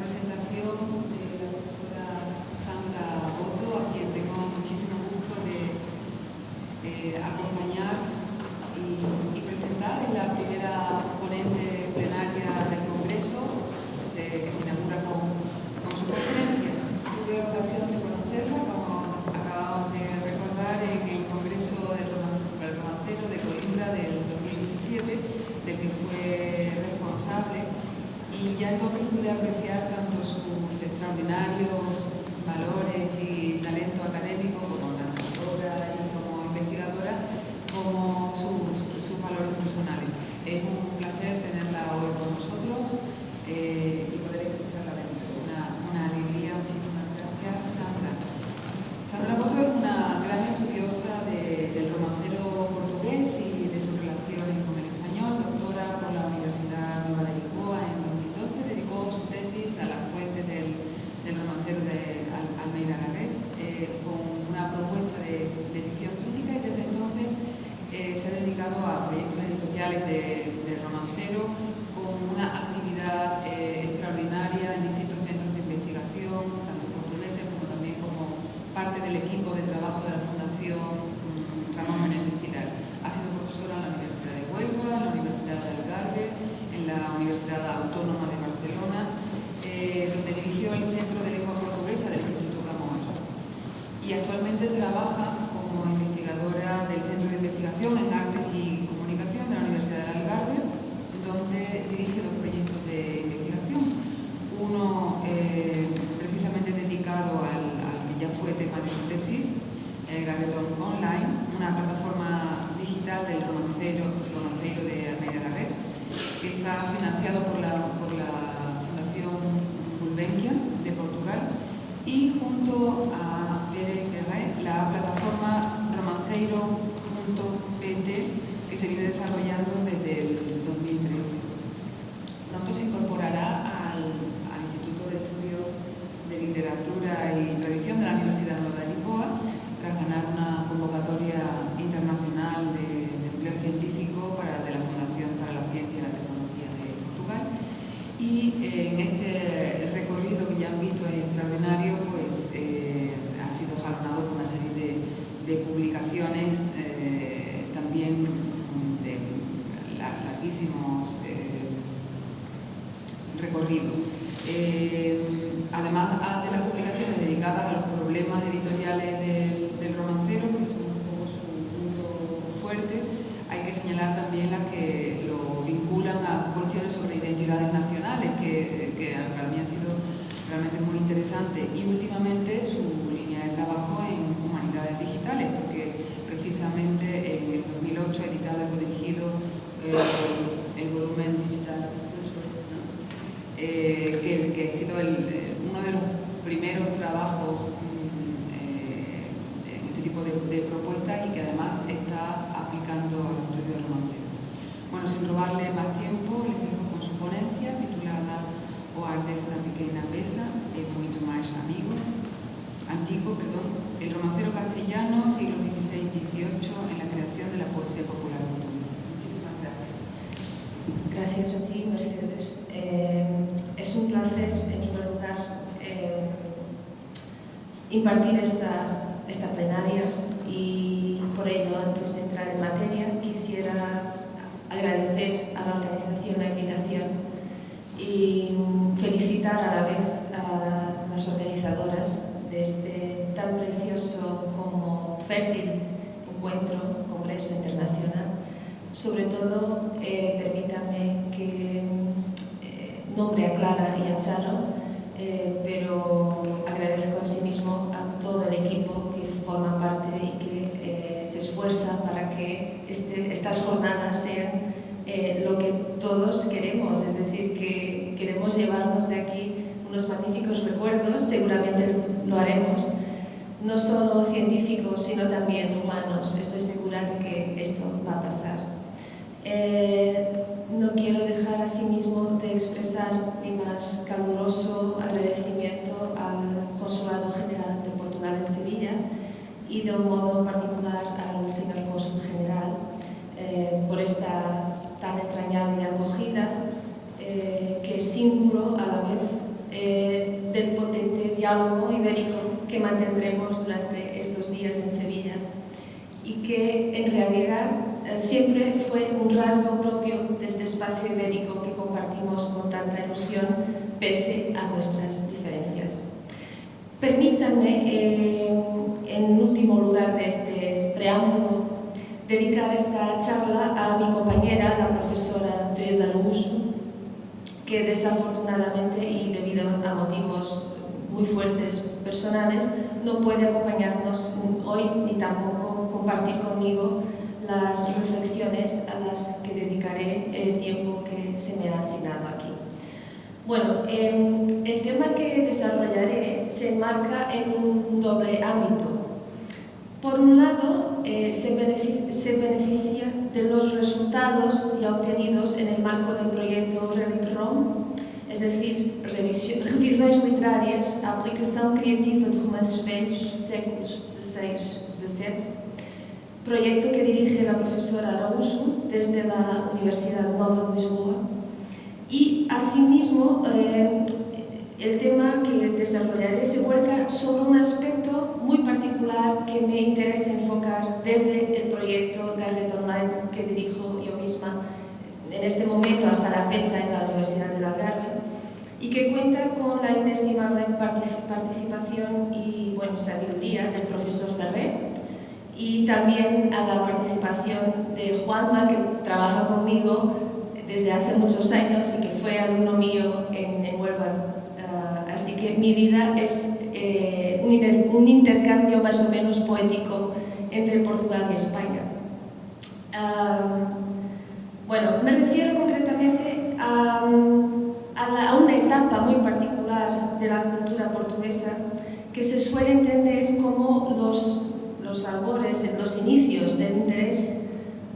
presentación de la profesora Sandra Boto, a quien tengo muchísimo gusto de acompañar y presentar en la primera ponente plenaria del Congreso, que se inaugura con su conferencia. Tuve ocasión de conocerla, como acabamos de recordar, en el Congreso del Romancero de Coimbra del 2017, del que fue responsable, y ya entonces pude apreciar tanto sus extraordinarios valores y talento académico como narradora y como investigadora, como sus valores personales. Es un placer tenerla hoy con nosotros y poder escucharla dentro. Una alegría. Muchísimas gracias, Sandra. Sandra Boto es una gran estudiosa del romancero portugués y de sus relaciones con el español, doctora por la Universidad Nueva de Lisboa en 2012, dedicó su tesis a las fuentes del romancero de Almeida Garrett, con una propuesta de edición crítica, y desde entonces se ha dedicado a proyectos editoriales de romancero, con una actividad extraordinaria en distintos centros de investigación, tanto portugueses como también como parte del equipo de trabajo de la Fundación Ramón Menéndez Pidal. Ha sido profesora en la Universidad de Huelva, en la Universidad de Algarve, en la Universidad Autónoma de Barcelona, donde dirigió el Centro de Lengua Portuguesa del Instituto Camões. Y actualmente trabaja como investigadora del Centro de Investigación en Artes y Comunicación de la Universidad del Algarve, donde dirige dos proyectos de investigación. Uno precisamente dedicado al que ya fue tema de su tesis, Garretón Online, una plataforma digital del romancero de Almeida Garrett, que está financiado por la Fundación Gulbenkian de Portugal, y junto a Pere Ferrer, la plataforma romanceiro.pt, que se viene desarrollando desde el 2013. Pronto se incorporará al Instituto de Estudios de Literatura y Tradición de la Universidad Nueva de Lisboa, tras ganar una convocatoria internacional de empleo científico de la Fundación para la Ciencia y la Tecnología de Portugal. Y en este recorrido, que ya han visto es extraordinario, pues ha sido jalonado por una serie de publicaciones, también de larguísimos recorridos. Además de las publicaciones dedicadas a los problemas editoriales del romancero, que son un poco su punto fuerte, hay que señalar también las que lo vinculan a cuestiones sobre identidades nacionales, que para mí han sido realmente muy interesantes, y últimamente su línea de trabajo en humanidades digitales, porque precisamente en el 2008 ha editado y codirigido el volumen digital, que ha sido uno de los primeros trabajos en este tipo de propuestas, y que además está aplicando al estudio del romancero. Bueno, sin robarle más tiempo, les dejo con su ponencia titulada O Arte da Pequena Pesa e Moito Máis Antiguo, el romancero castellano, siglos XVI y XVIII, en la creación de la poesía popular portuguesa. Muchísimas gracias. Gracias a ti, Mercedes. Es un placer, en primer lugar, impartir esta plenaria, y por ello, antes de entrar en materia, quisiera agradecer a la organización la invitación y felicitar a la vez a las organizadoras de este tan precioso como fértil encuentro, congreso internacional. Sobre todo, permítanme que nombre a Clara y a Charo, pero agradezco asimismo a todo el equipo que forma parte y que se esfuerza para que estas jornadas sean lo que todos queremos, es decir, que queremos llevarnos de aquí unos magníficos recuerdos. Seguramente lo haremos, no solo científicos, sino también humanos. Estoy segura de que esto va a pasar. No quiero dejar asimismo de expresar mi más caluroso agradecimiento al Consulado General de Portugal en Sevilla, y de un modo particular al señor Cónsul General por esta tan entrañable acogida, que es símbolo a la vez diálogo ibérico que mantendremos durante estos días en Sevilla y que en realidad siempre fue un rasgo propio de este espacio ibérico que compartimos con tanta ilusión pese a nuestras diferencias. Permítanme, en último lugar de este preámbulo, dedicar esta charla a mi compañera, la profesora Teresa Araújo, que desafortunadamente y debido a motivos muy fuertes personales no puede acompañarnos hoy ni tampoco compartir conmigo las reflexiones a las que dedicaré el tiempo que se me ha asignado aquí. Bueno, el tema que desarrollaré se enmarca en un doble ámbito. Por un lado, se beneficia de los resultados ya obtenidos en el marco del proyecto Relit-Rom, es decir, revisões literárias, a aplicação criativa de romances velhos, séculos XVI-XVII, proyecto que dirige la profesora Araújo desde la Universidad Nova de Lisboa. Y asimismo, el tema que desarrollaré se vuelca sobre un aspecto muy particular que me interesa enfocar desde el proyecto Garret Online que dirijo yo misma en este momento hasta la fecha en la Universidad del Algarve y que cuenta con la inestimable participación y sabiduría del profesor Ferrer y también a la participación de Juanma, que trabaja conmigo desde hace muchos años y que fue alumno mío en Huelva. Así que mi vida es un intercambio más o menos poético entre Portugal y España. Me refiero concretamente a una etapa muy particular de la cultura portuguesa que se suele entender como los albores, los inicios del interés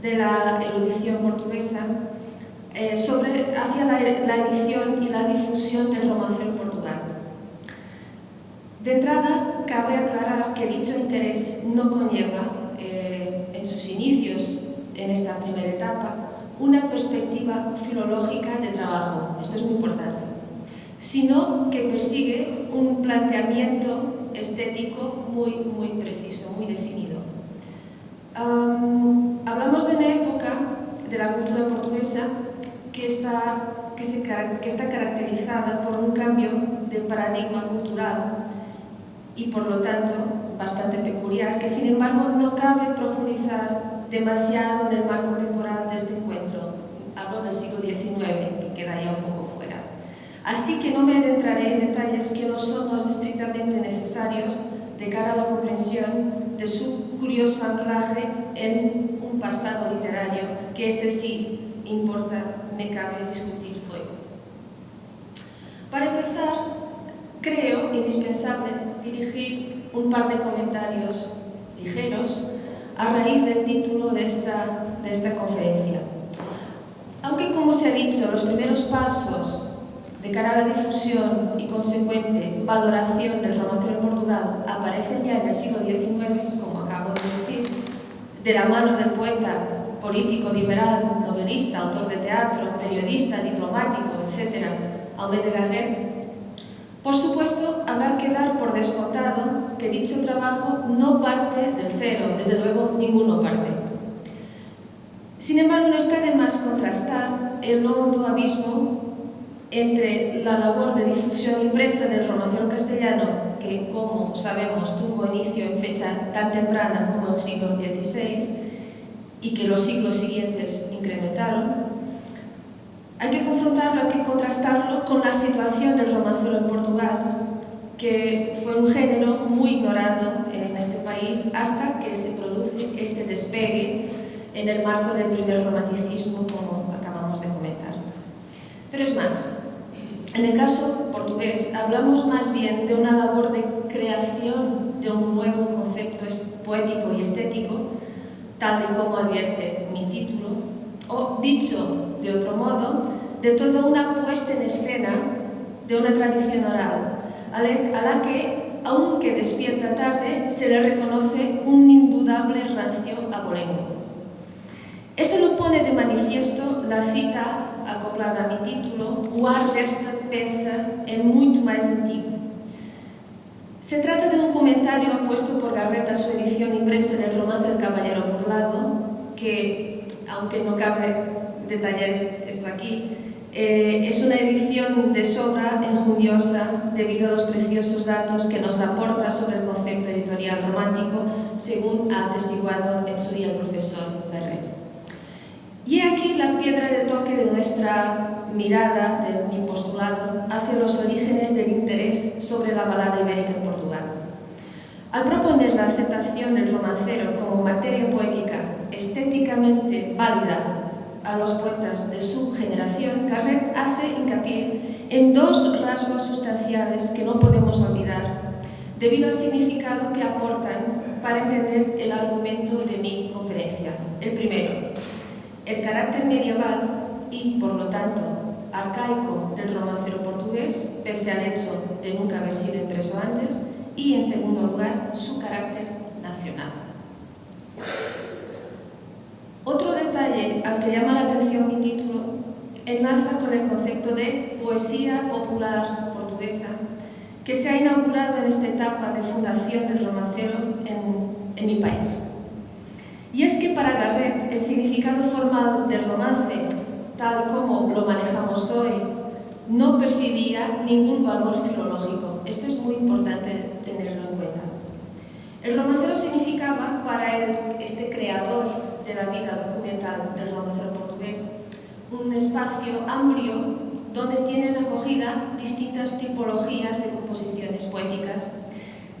de la erudición portuguesa hacia la edición y la difusión del romancero en Portugal. De entrada, cabe aclarar que dicho interés no conlleva, en sus inicios, en esta primera etapa, una perspectiva filológica de trabajo, esto es muy importante, sino que persigue un planteamiento estético muy preciso, muy definido. Hablamos de una época de la cultura portuguesa que está caracterizada por un cambio del paradigma cultural y por lo tanto bastante peculiar, que sin embargo no cabe profundizar demasiado en el marco temporal de este encuentro. Hablo del siglo XIX, que queda ya un poco fuera. Así que no me adentraré en detalles que no son los estrictamente necesarios de cara a la comprensión de su curioso anclaje en un pasado literario, que ese sí importa, me cabe discutir hoy. Para empezar, creo indispensable dirigir un par de comentarios ligeros a raíz del título de esta conferencia. Aunque, como se ha dicho, los primeros pasos de cara a la difusión y consecuente valoración del romancero en Portugal aparecen ya en el siglo XIX, como acabo de decir, de la mano del poeta político liberal, novelista, autor de teatro, periodista, diplomático, etc., Almeida Garrett, por supuesto, habrá que dar por descontado que dicho trabajo no parte del cero, desde luego ninguno parte. Sin embargo, no está de más contrastar el hondo abismo entre la labor de difusión impresa del romancero castellano, que, como sabemos, tuvo inicio en fecha tan temprana como el siglo XVI y que los siglos siguientes incrementaron. Hay que confrontarlo, hay que contrastarlo con la situación del romancero en Portugal, que fue un género muy ignorado en este país hasta que se produce este despegue en el marco del primer romanticismo, como acabamos de comentar. Pero es más, en el caso portugués hablamos más bien de una labor de creación de un nuevo concepto poético y estético, tal y como advierte mi título, o dicho de otro modo, de toda una puesta en escena de una tradición oral, a la que, aunque despierta tarde, se le reconoce un indudable rancio abolengo. Esto lo pone de manifiesto la cita acoplada a mi título, o ar desta peça é muito mais antigo. Se trata de un comentario puesto por Garret a su edición impresa en el romance El caballero burlado, que, aunque no cabe detallar esto aquí, es una edición de sobra enjundiosa debido a los preciosos datos que nos aporta sobre el concepto editorial romántico, según ha atestiguado en su día el profesor Ferrer. Y aquí la piedra de toque de nuestra mirada, de mi postulado, hacia los orígenes del interés sobre la balada ibérica en Portugal. Al proponer la aceptación del romancero como materia poética estéticamente válida a los poetas de su generación, Garret hace hincapié en dos rasgos sustanciales que no podemos olvidar, debido al significado que aportan para entender el argumento de mi conferencia. El primero, el carácter medieval y, por lo tanto, arcaico del romancero portugués, pese al hecho de nunca haber sido impreso antes, y, en segundo lugar, su carácter nacional. Otro detalle al que llama la atención mi título enlaza con el concepto de poesía popular portuguesa que se ha inaugurado en esta etapa de fundación del romancero en mi país. Y es que para Garret el significado formal del romance, tal como lo manejamos hoy, no percibía ningún valor filológico. Esto es muy importante tenerlo en cuenta. El romancero significaba para este creador de la vida documental del romancero portugués un espacio amplio donde tienen acogida distintas tipologías de composiciones poéticas,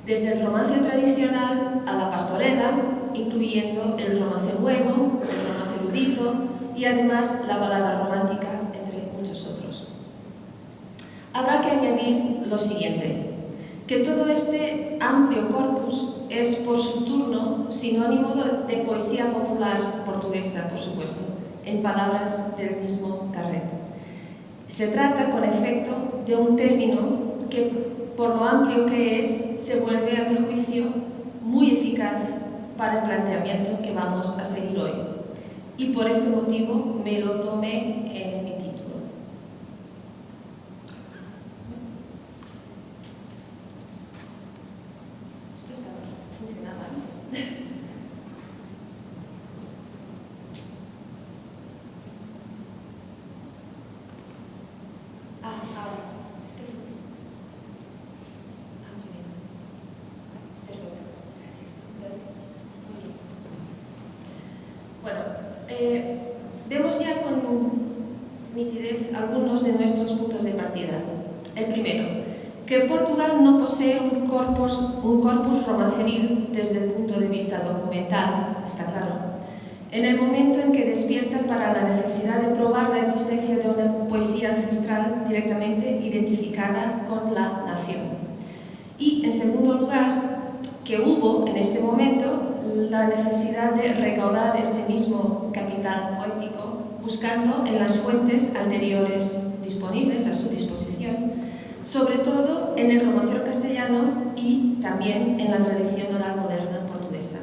desde el romance tradicional a la pastorela, incluyendo el romance nuevo, el romance erudito y además la balada romántica, entre muchos otros. Habrá que añadir lo siguiente, que todo este amplio corpus es por su turno sinónimo de poesía popular portuguesa, por supuesto, en palabras del mismo Garret. Se trata, con efecto, de un término que, por lo amplio que es, se vuelve, a mi juicio, muy eficaz para el planteamiento que vamos a seguir hoy. Y por este motivo me lo tomé en mi título. Esto funcionaba antes. Ahora, es que funciona. Muy bien. Perfecto. Gracias. Muy bien. Bueno, vemos ya con nitidez algunos de nuestros puntos de partida. El primero, que Portugal no posee un corpus romanceril desde el punto de vista documental, está claro, en el momento en que despierta para la necesidad de probar la existencia de una poesía ancestral directamente identificada con la nación. Y, en segundo lugar, que hubo en este momento la necesidad de recaudar este mismo capital poético buscando en las fuentes anteriores disponibles a su disposición, sobre todo en el romancero castellano y también en la tradición oral moderna portuguesa.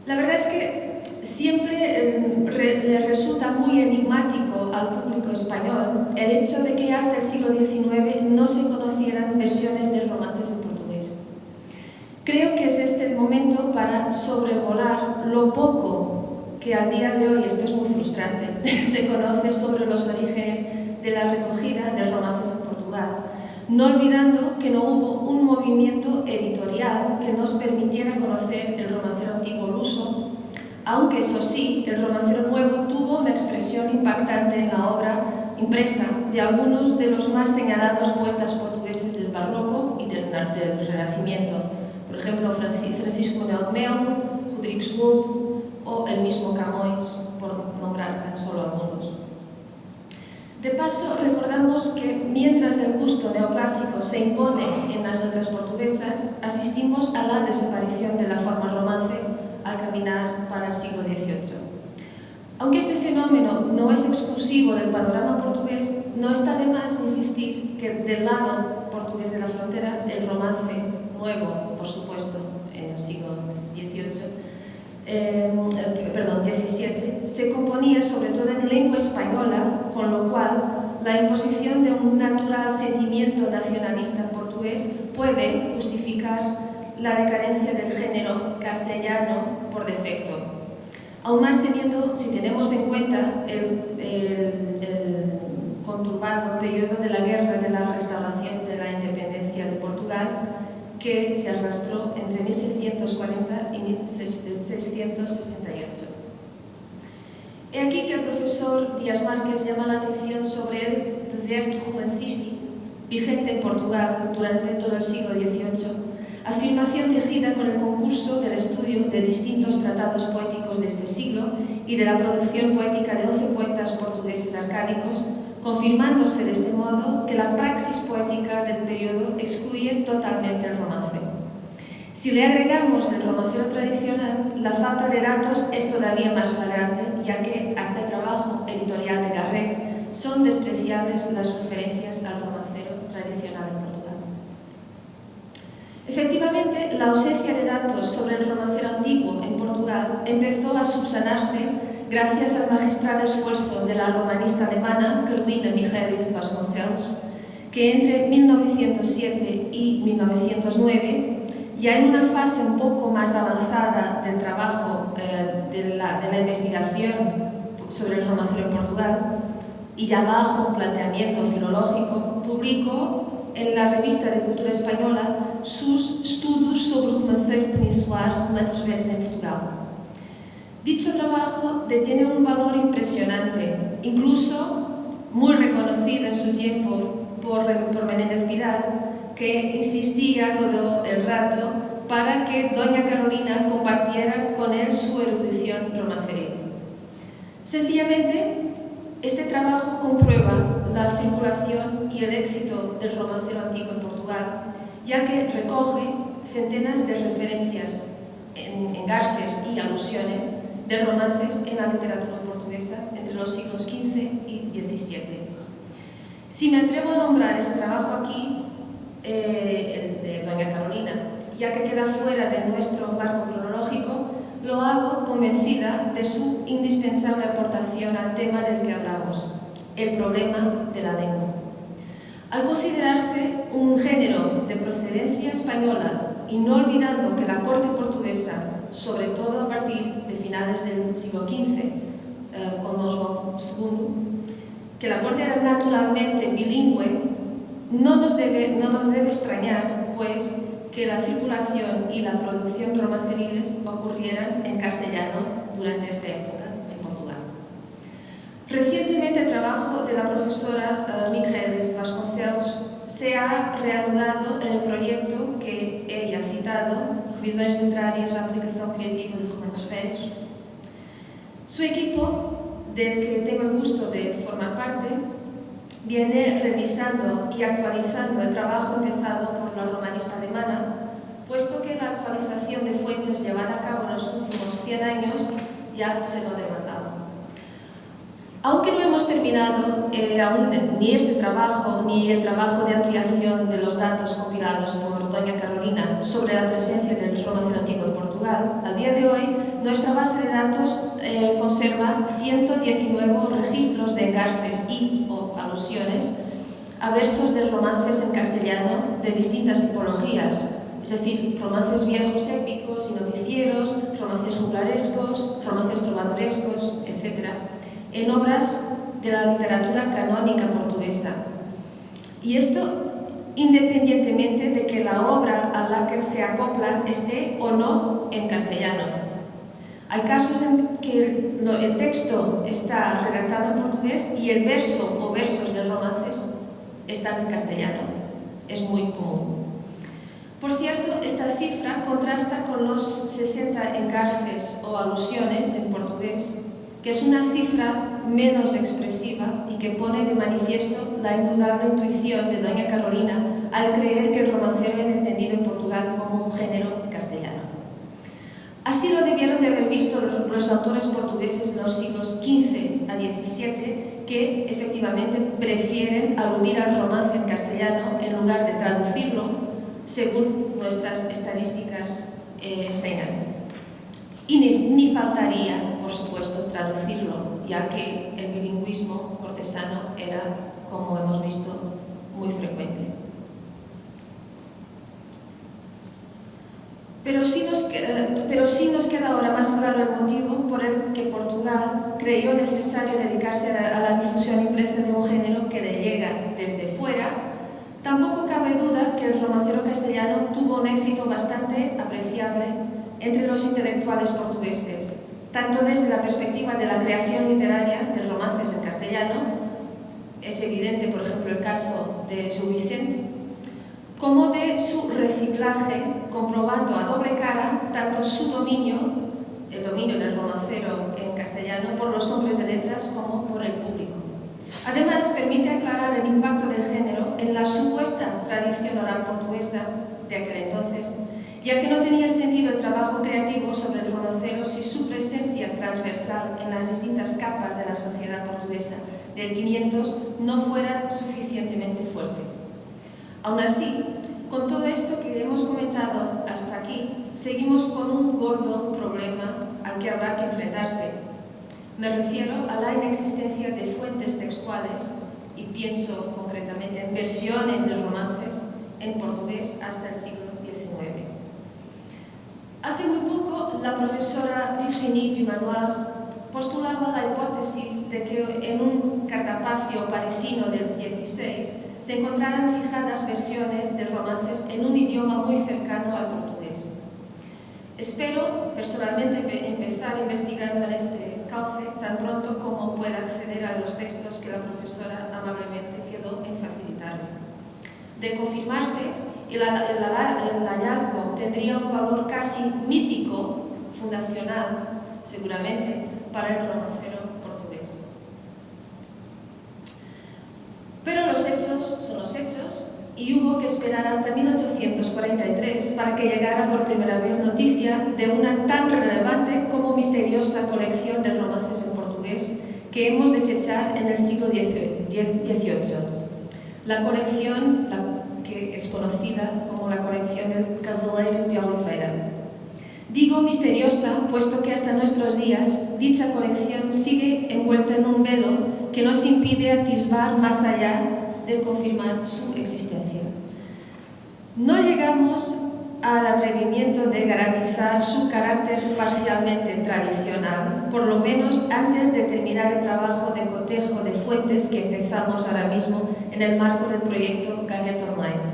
La verdad es que siempre le resulta muy enigmático al público español el hecho de que hasta el siglo XIX no se conocieran versiones de romances en portugués. Creo que es este el momento para sobrevolar lo poco que al día de hoy, esto es muy frustrante, se conoce sobre los orígenes de la recogida de romances en Portugal, no olvidando que no hubo un movimiento editorial que nos permitiera conocer el romancero antiguo luso, aunque eso sí, el romancero nuevo tuvo una expresión impactante en la obra impresa de algunos de los más señalados poetas portugueses del barroco y del Renacimiento, por ejemplo Francisco Manuel de Melo, Rodrigues Lobo o el mismo Camões, por nombrar tan solo algunos. De paso, recordamos que mientras el gusto neoclásico se impone en las letras portuguesas, asistimos a la desaparición de la forma romance al caminar para el siglo XVIII. Aunque este fenómeno no es exclusivo del panorama portugués, no está de más insistir que del lado portugués de la frontera, el romance nuevo, por supuesto, en el siglo XVII, se componía sobre todo en lengua española, con lo cual la imposición de un natural sentimiento nacionalista portugués portugués puede justificar la decadencia del género castellano por defecto. Aún más si tenemos en cuenta el conturbado periodo de la Guerra de la Restauración de la Independencia de Portugal, que se arrastró entre 1640 y 1668. He aquí que el profesor Díaz Márquez llama la atención sobre el deserto romancístico vigente en Portugal durante todo el siglo XVIII, afirmación tejida con el concurso del estudio de distintos tratados poéticos de este siglo y de la producción poética de 11 poetas portugueses arcádicos, confirmándose de este modo que la praxis poética del periodo excluye totalmente el romance. Si le agregamos el romancero tradicional, la falta de datos es todavía más flagrante, ya que hasta el trabajo editorial de Garrett son despreciables las referencias al romancero tradicional en Portugal. Efectivamente, la ausencia de datos sobre el romancero antiguo en Portugal empezó a subsanarse gracias al magistral esfuerzo de la romanista alemana Carolina Michelis de Vasconcelos, que entre 1907 y 1909, ya en una fase un poco más avanzada del trabajo de la investigación sobre el romancero en Portugal, y ya bajo un planteamiento filológico, publicó en la Revista de Cultura Española sus estudos sobre el romancero peninsular, romances velhos en Portugal. Dicho trabajo tiene un valor impresionante, incluso muy reconocido en su tiempo por Menéndez Pidal, que insistía todo el rato para que doña Carolina compartiera con él su erudición romanceril. Sencillamente, este trabajo comprueba la circulación y el éxito del romancero antiguo en Portugal, ya que recoge centenas de referencias en garces y alusiones de romances en la literatura portuguesa entre los siglos XV y XVII. Si me atrevo a nombrar este trabajo aquí, el de doña Carolina, ya que queda fuera de nuestro marco cronológico, lo hago convencida de su indispensable aportación al tema del que hablamos, el problema de la lengua. Al considerarse un género de procedencia española y no olvidando que la corte portuguesa, sobre todo a partir de finales del siglo XV, con Don Juan II, que la corte era naturalmente bilingüe, no nos debe extrañar, pues, que la circulación y la producción romanceriles ocurrieran en castellano durante esta época en Portugal. Recientemente el trabajo de la profesora Michelis de Vasconcelos se ha reanudado en el proyecto que ella ha citado, Revisões Literárias da Aplicação Criativa de Romances Velhos. Su equipo, del que tengo el gusto de formar parte, viene revisando y actualizando el trabajo empezado por la romanista alemana, puesto que la actualización de fuentes llevada a cabo en los últimos 100 años ya se lo demandaba. Aunque no hemos terminado aún ni este trabajo ni el trabajo de ampliación de los datos compilados por doña Carolina sobre la presencia del romancero antiguo en Portugal, al día de hoy nuestra base de datos conserva 119 registros de engarces y o alusiones a versos de romances en castellano de distintas tipologías, es decir, romances viejos épicos y noticieros, romances juglarescos, romances trovadorescos, etc., en obras de la literatura canónica portuguesa. Y esto independientemente de que la obra a la que se acoplan esté o no en castellano. Hay casos en que el texto está redactado en portugués y el verso o versos de romances están en castellano. Es muy común. Por cierto, esta cifra contrasta con los 60 engarces o alusiones en portugués, que es una cifra menos expresiva y que pone de manifiesto la indudable intuición de doña Carolina al creer que el romancero era entendido en Portugal como un género castellano. Así lo debieron de haber visto los autores portugueses de los siglos XV a XVII, que efectivamente prefieren aludir al romance en castellano en lugar de traducirlo, según nuestras estadísticas enseñan. Y ni faltaría, por supuesto, traducirlo, ya que el bilingüismo cortesano era, como hemos visto, muy frecuente. Pero sí nos queda ahora más claro el motivo por el que Portugal creyó necesario dedicarse a la difusión impresa de un género que le llega desde fuera. Tampoco cabe duda que el romancero castellano tuvo un éxito bastante apreciable entre los intelectuales portugueses, tanto desde la perspectiva de la creación literaria de romances en castellano, es evidente, por ejemplo, el caso de Gil Vicente, como de su reciclaje, comprobando a doble cara tanto su dominio, el dominio del romancero en castellano, por los hombres de letras como por el público. Además, permite aclarar el impacto del género en la supuesta tradición oral portuguesa de aquel entonces, ya que no tenía sentido el trabajo creativo sobre el romancero si su presencia transversal en las distintas capas de la sociedad portuguesa del 500 no fuera suficientemente fuerte. Aún así, con todo esto que hemos comentado hasta aquí, seguimos con un gordo problema al que habrá que enfrentarse. Me refiero a la inexistencia de fuentes textuales, y pienso concretamente en versiones de romances en portugués hasta el siglo XIX. Hace muy poco, la profesora Virginie Dumanoir postulaba la hipótesis de que en un cartapacio parisino del XVI se encontraran fijadas versiones de romances en un idioma muy cercano al portugués. Espero, personalmente, empezar investigando en este cauce tan pronto como pueda acceder a los textos que la profesora amablemente quedó en facilitarme. De confirmarse, el hallazgo tendría un valor casi mítico, fundacional, seguramente, para el romancero portugués. Pero los hechos son los hechos, y hubo que esperar hasta 1843 para que llegara por primera vez noticia de una tan relevante como misteriosa colección de romances en portugués que hemos de fechar en el siglo XVIII. La colección que es conocida como la colección del Cavaleiro de Oliveira. Digo misteriosa, puesto que hasta nuestros días dicha colección sigue envuelta en un velo que nos impide atisbar más allá de confirmar su existencia. No llegamos al atrevimiento de garantizar su carácter parcialmente tradicional, por lo menos antes de terminar el trabajo de cotejo de fuentes que empezamos ahora mismo en el marco del proyecto Garret Online.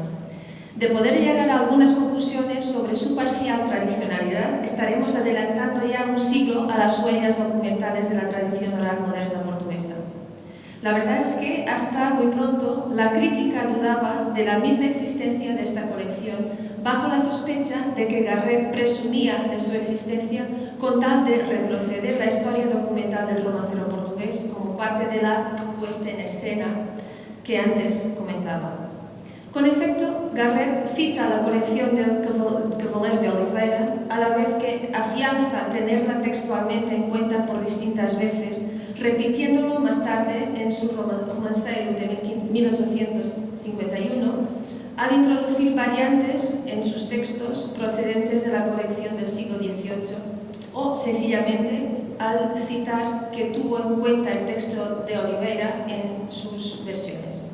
De poder llegar a algunas conclusiones sobre su parcial tradicionalidad, estaremos adelantando ya un siglo a las huellas documentales de la tradición oral moderna portuguesa. La verdad es que hasta muy pronto la crítica dudaba de la misma existencia de esta colección, bajo la sospecha de que Garret presumía de su existencia con tal de retroceder la historia documental del romancero portugués como parte de la puesta en escena que antes comentaba. Con efecto, Garret cita la colección del Cavaleiro de Oliveira, a la vez que afianza tenerla textualmente en cuenta por distintas veces, repitiéndolo más tarde en su romancero de 1851, al introducir variantes en sus textos procedentes de la colección del siglo XVIII, o sencillamente al citar que tuvo en cuenta el texto de Oliveira en sus versiones.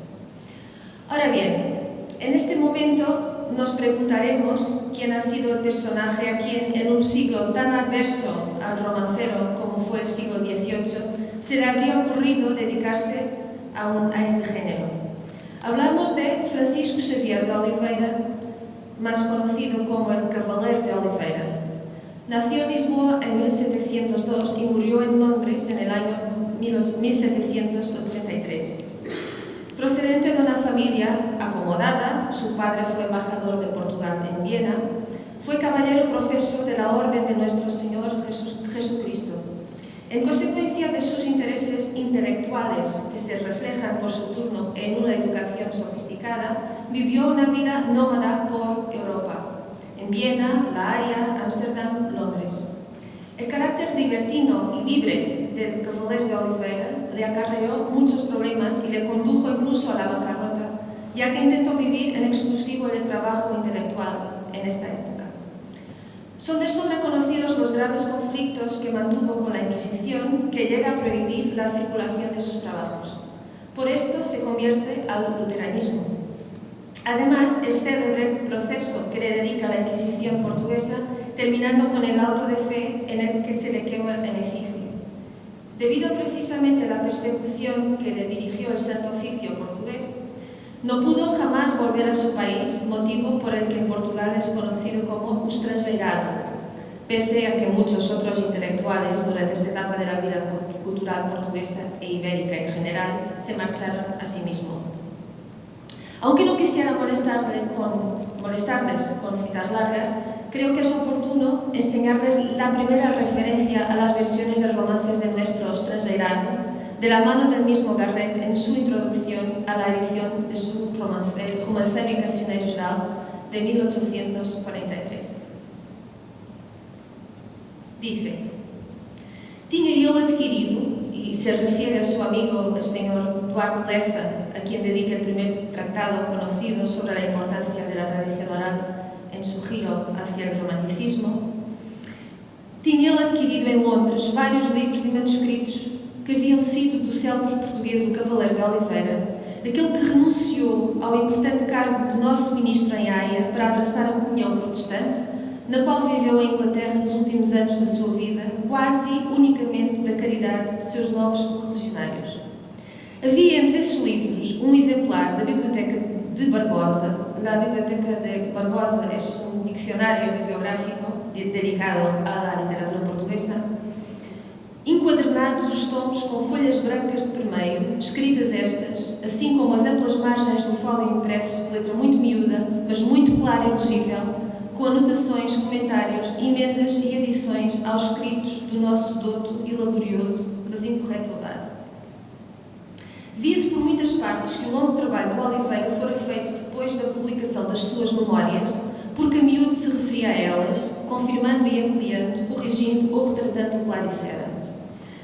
Ahora bien, en este momento nos preguntaremos quién ha sido el personaje a quien en un siglo tan adverso al romancero como fue el siglo XVIII se le habría ocurrido dedicarse a este género. Hablamos de Francisco Xavier de Oliveira, más conocido como el Cavaleiro de Oliveira. Nació en Lisboa en 1702 y murió en Londres en el año 1783. Procedente de una familia acomodada, su padre fue embajador de Portugal en Viena, fue caballero profeso de la Orden de Nuestro Señor Jesucristo. En consecuencia de sus intereses intelectuales, que se reflejan por su turno en una educación sofisticada, vivió una vida nómada por Europa, en Viena, La Haya, Ámsterdam, Londres. El carácter libertino y libre del Cavaleiro de Oliveira le acarreó muchos problemas y le condujo incluso a la bancarrota, ya que intentó vivir en exclusivo del trabajo intelectual en esta época. Son de sobra conocidos los graves conflictos que mantuvo con la Inquisición, que llega a prohibir la circulación de sus trabajos. Por esto se convierte al luteranismo. Además, es célebre el proceso que le dedica la Inquisición portuguesa, terminando con el auto de fe en el que se le quema en efigie. Debido precisamente a la persecución que le dirigió el Santo Oficio portugués, no pudo jamás volver a su país, motivo por el que en Portugal es conocido como estrangeirado, pese a que muchos otros intelectuales durante esta etapa de la vida cultural portuguesa e ibérica en general se marcharon a sí mismo. Aunque no quisiera molestarles con citas largas, creo que es oportuno enseñarles la primera referencia a las versiones de romances de nuestro estrangeirado, de la mano del mismo Garrett en su introducción a la edición de su Romanceiro e Cancioneiro Geral de 1843. Dice: tinha ele adquirido, y se refiere a su amigo el señor Duarte Lessa, a quien dedica el primer tratado conocido sobre la importancia de la tradición oral en su giro hacia el romanticismo, tinha ele adquirido em Londres vários livros e manuscritos que haviam sido do célebre português o Cavaleiro de Oliveira, aquele que renunciou ao importante cargo de nosso ministro em Haia para abraçar a comunhão protestante, na qual viveu em Inglaterra nos últimos anos da sua vida, quase unicamente da caridade de seus novos correligionários. Havia entre esses livros um exemplar da Biblioteca de Barbosa. La Biblioteca de Barbosa es un diccionario bibliográfico dedicado a la literatura portuguesa, enquadernados os tomos com folhas brancas de permeio, escritas estas, assim como as amplas margens do fólio impresso de letra muito miúda, mas muito clara e legível, com anotações, comentários, emendas e adições aos escritos do nosso douto e laborioso, mas incorreto abade. Via-se por muitas partes que o longo trabalho do Oliveira fora feito depois da publicação das suas memórias, porque a miúdo se referia a elas, confirmando e ampliando, corrigindo ou retratando o que lá dissera.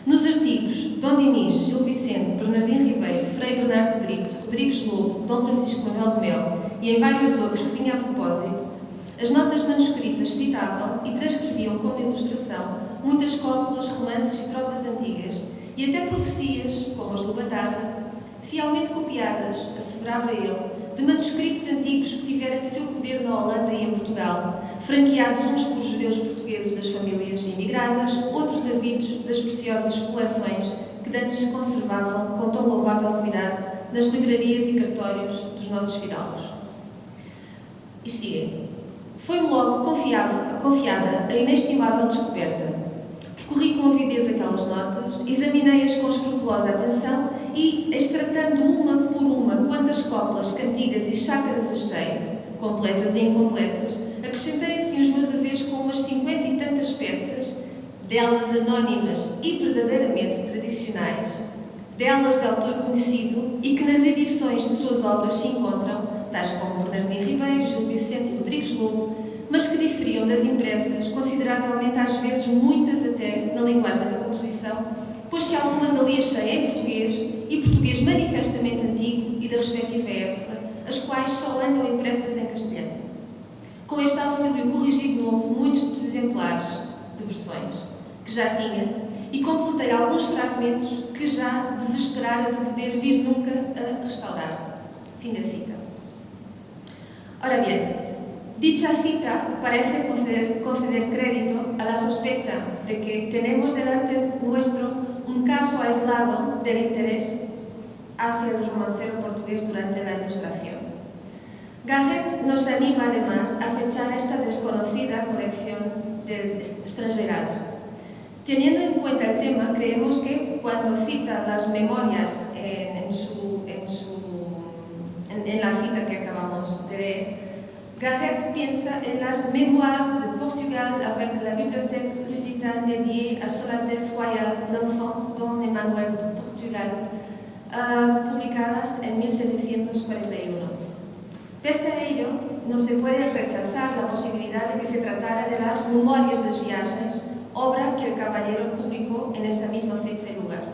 Nos artigos Dom Dinis, Gil Vicente, Bernardino Ribeiro, Frei Bernardo de Brito, Rodrigues Lobo, Dom Francisco Manuel de Melo e em vários outros que vinha a propósito, as notas manuscritas citavam e transcreviam como ilustração muitas cópulas, romances e trovas antigas e até profecias, como as do Batarra, fielmente copiadas, asseverava ele, de manuscritos antigos que tiveram seu poder na Holanda e em Portugal, franqueados uns por judeus portugueses das famílias imigradas, outros havidos das preciosas coleções que dantes se conservavam com tão louvável cuidado nas livrarias e cartórios dos nossos fidalgos. E siga. Foi-me logo confiada a inestimável descoberta. Percorri com avidez aquelas notas, examinei-as com escrupulosa atenção e, extratando uma por uma quantas cópulas, cantigas e chácaras achei, completas e incompletas, acrescentei assim os meus haveres com umas 50 e tantas peças, delas anónimas e verdadeiramente tradicionais, delas de autor conhecido e que nas edições de suas obras se encontram, tais como Bernardino Ribeiro, Gil Vicente e Rodrigues Lobo, mas que diferiam das impressas, consideravelmente, às vezes muitas até, na linguagem da composição, pois que algumas ali achei em português, e português manifestamente antigo e da respectiva época, as quais só andam impressas em castelhano. Com este auxílio corrigi de novo muitos dos exemplares de versões que já tinha e completei alguns fragmentos que já desesperara de poder vir nunca a restaurar. Fim da cita. Ahora bien, dicha cita parece conceder crédito a la sospecha de que tenemos delante nuestro un caso aislado del interés hacia el romancero portugués durante la Ilustración. Garrett nos anima además a fechar esta desconocida colección del estrangeirado. Teniendo en cuenta el tema, creemos que cuando cita las memorias en la cita que acabamos de leer, Garrett piensa en las Mémoires de Portugal avec la Bibliothèque Lusitane dédiée à Son Altesse Royale l'Enfant Don Emmanuel de Portugal, publicadas en 1741. Pese a ello, no se puede rechazar la posibilidad de que se tratara de las Memorias das Viagens, obra que el caballero publicó en esa misma fecha y lugar.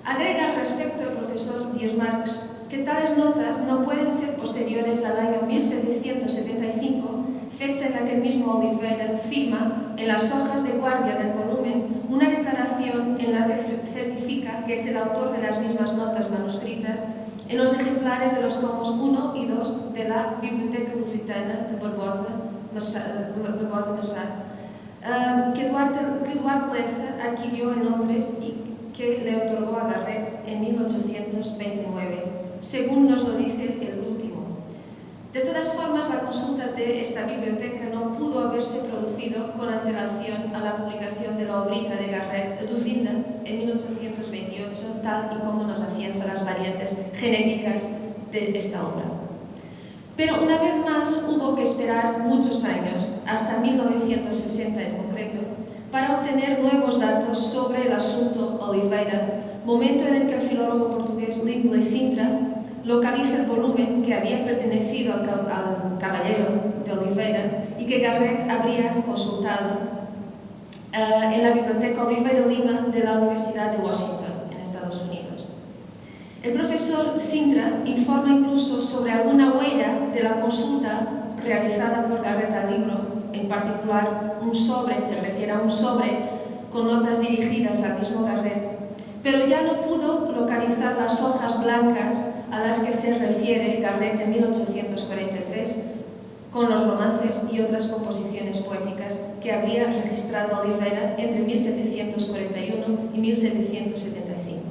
Agrega al respecto el profesor Díaz Marx que tales notas no pueden ser posteriores al año 1775, fecha en la que el mismo Oliveira firma en las hojas de guardia del volumen una declaración en la que certifica que es el autor de las mismas notas manuscritas en los ejemplares de los tomos 1 y 2 de la Biblioteca Lusitana de Barbosa Machado, que Duarte Lessa adquirió en Londres y que le otorgó a Garrett en 1829, según nos lo dice el último. De todas formas, la consulta de esta biblioteca no pudo haberse producido con antelación a la publicación de la obrita de Garrett, Lucinda, en 1828, tal y como nos afianza las variantes genéticas de esta obra. Pero una vez más hubo que esperar muchos años, hasta 1960 en concreto, para obtener nuevos datos sobre el asunto Oliveira, momento en el que el filólogo portugués Lindley Sintra localiza el volumen que había pertenecido al caballero de Oliveira y que Garrett habría consultado en la Biblioteca Oliveira Lima de la Universidad de Washington, en Estados Unidos. El profesor Sintra informa incluso sobre alguna huella de la consulta realizada por Garrett al libro, en particular un sobre, se refiere a un sobre con notas dirigidas al mismo Garrett, pero ya no pudo localizar las hojas blancas a las que se refiere Garrett en 1843 con los romances y otras composiciones poéticas que habría registrado Oliveira entre 1741 y 1775.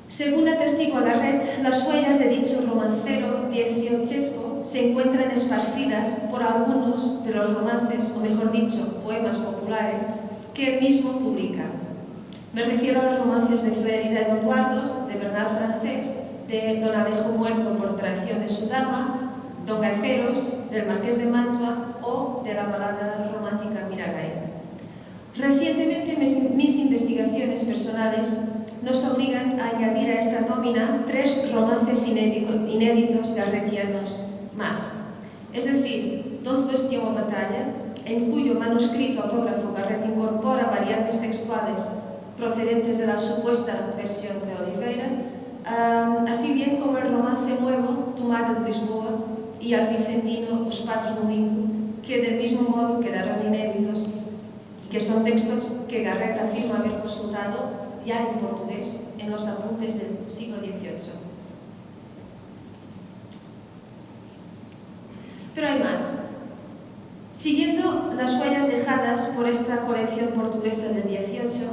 Según atestigua Garrett, las huellas de dicho romancero dieciochesco se encuentran esparcidas por algunos de los romances, o mejor dicho, poemas populares, que él mismo publica. Me refiero a los romances de Flérida y Don Guardos, de Bernal Francés, de Don Alejo muerto por traición de su dama, Don Gaiferos, del Marqués de Mantua o de la balada romántica Miragay. Recientemente mis investigaciones personales nos obligan a añadir a esta nómina 3 romances inéditos garrettianos más. Es decir, Don Sebastián o Batalla, en cuyo manuscrito autógrafo Garrett incorpora variantes textuales procedentes de la supuesta versión de Oliveira, así bien como el romance nuevo Tomada de Lisboa y al vicentino Os Patos no Limpo, que del mismo modo quedaron inéditos y que son textos que Garrett afirma haber consultado ya en portugués en los apuntes del siglo XVIII. Pero hay más. Siguiendo las huellas dejadas por esta colección portuguesa del XVIII,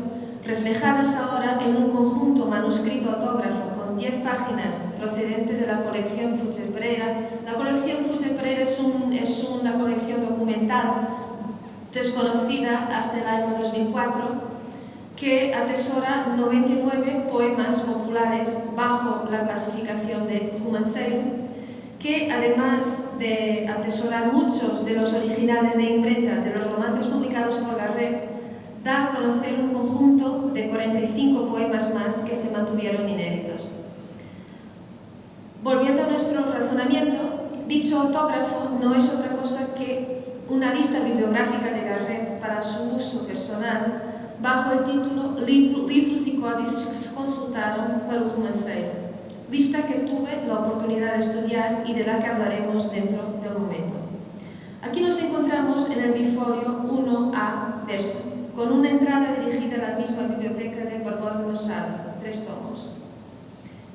reflejadas ahora en un conjunto manuscrito autógrafo con 10 páginas procedente de la colección Fuster Pereira. La colección Fuster Pereira es una colección documental desconocida hasta el año 2004 que atesora 99 poemas populares bajo la clasificación de romanceiro, que además de atesorar muchos de los originales de imprenta de los romances publicados por Garrett, da a conocer un conjunto de 45 poemas más que se mantuvieron inéditos. Volviendo a nuestro razonamiento, dicho autógrafo no es otra cosa que una lista bibliográfica de Garrett para su uso personal bajo el título Livros y códices que se consultaron para el romanceiro, lista que tuve la oportunidad de estudiar y de la que hablaremos dentro del momento. Aquí nos encontramos en el bifolio 1A verso, con una entrada dirigida a la misma biblioteca de Barbosa Machado, 3 tomos.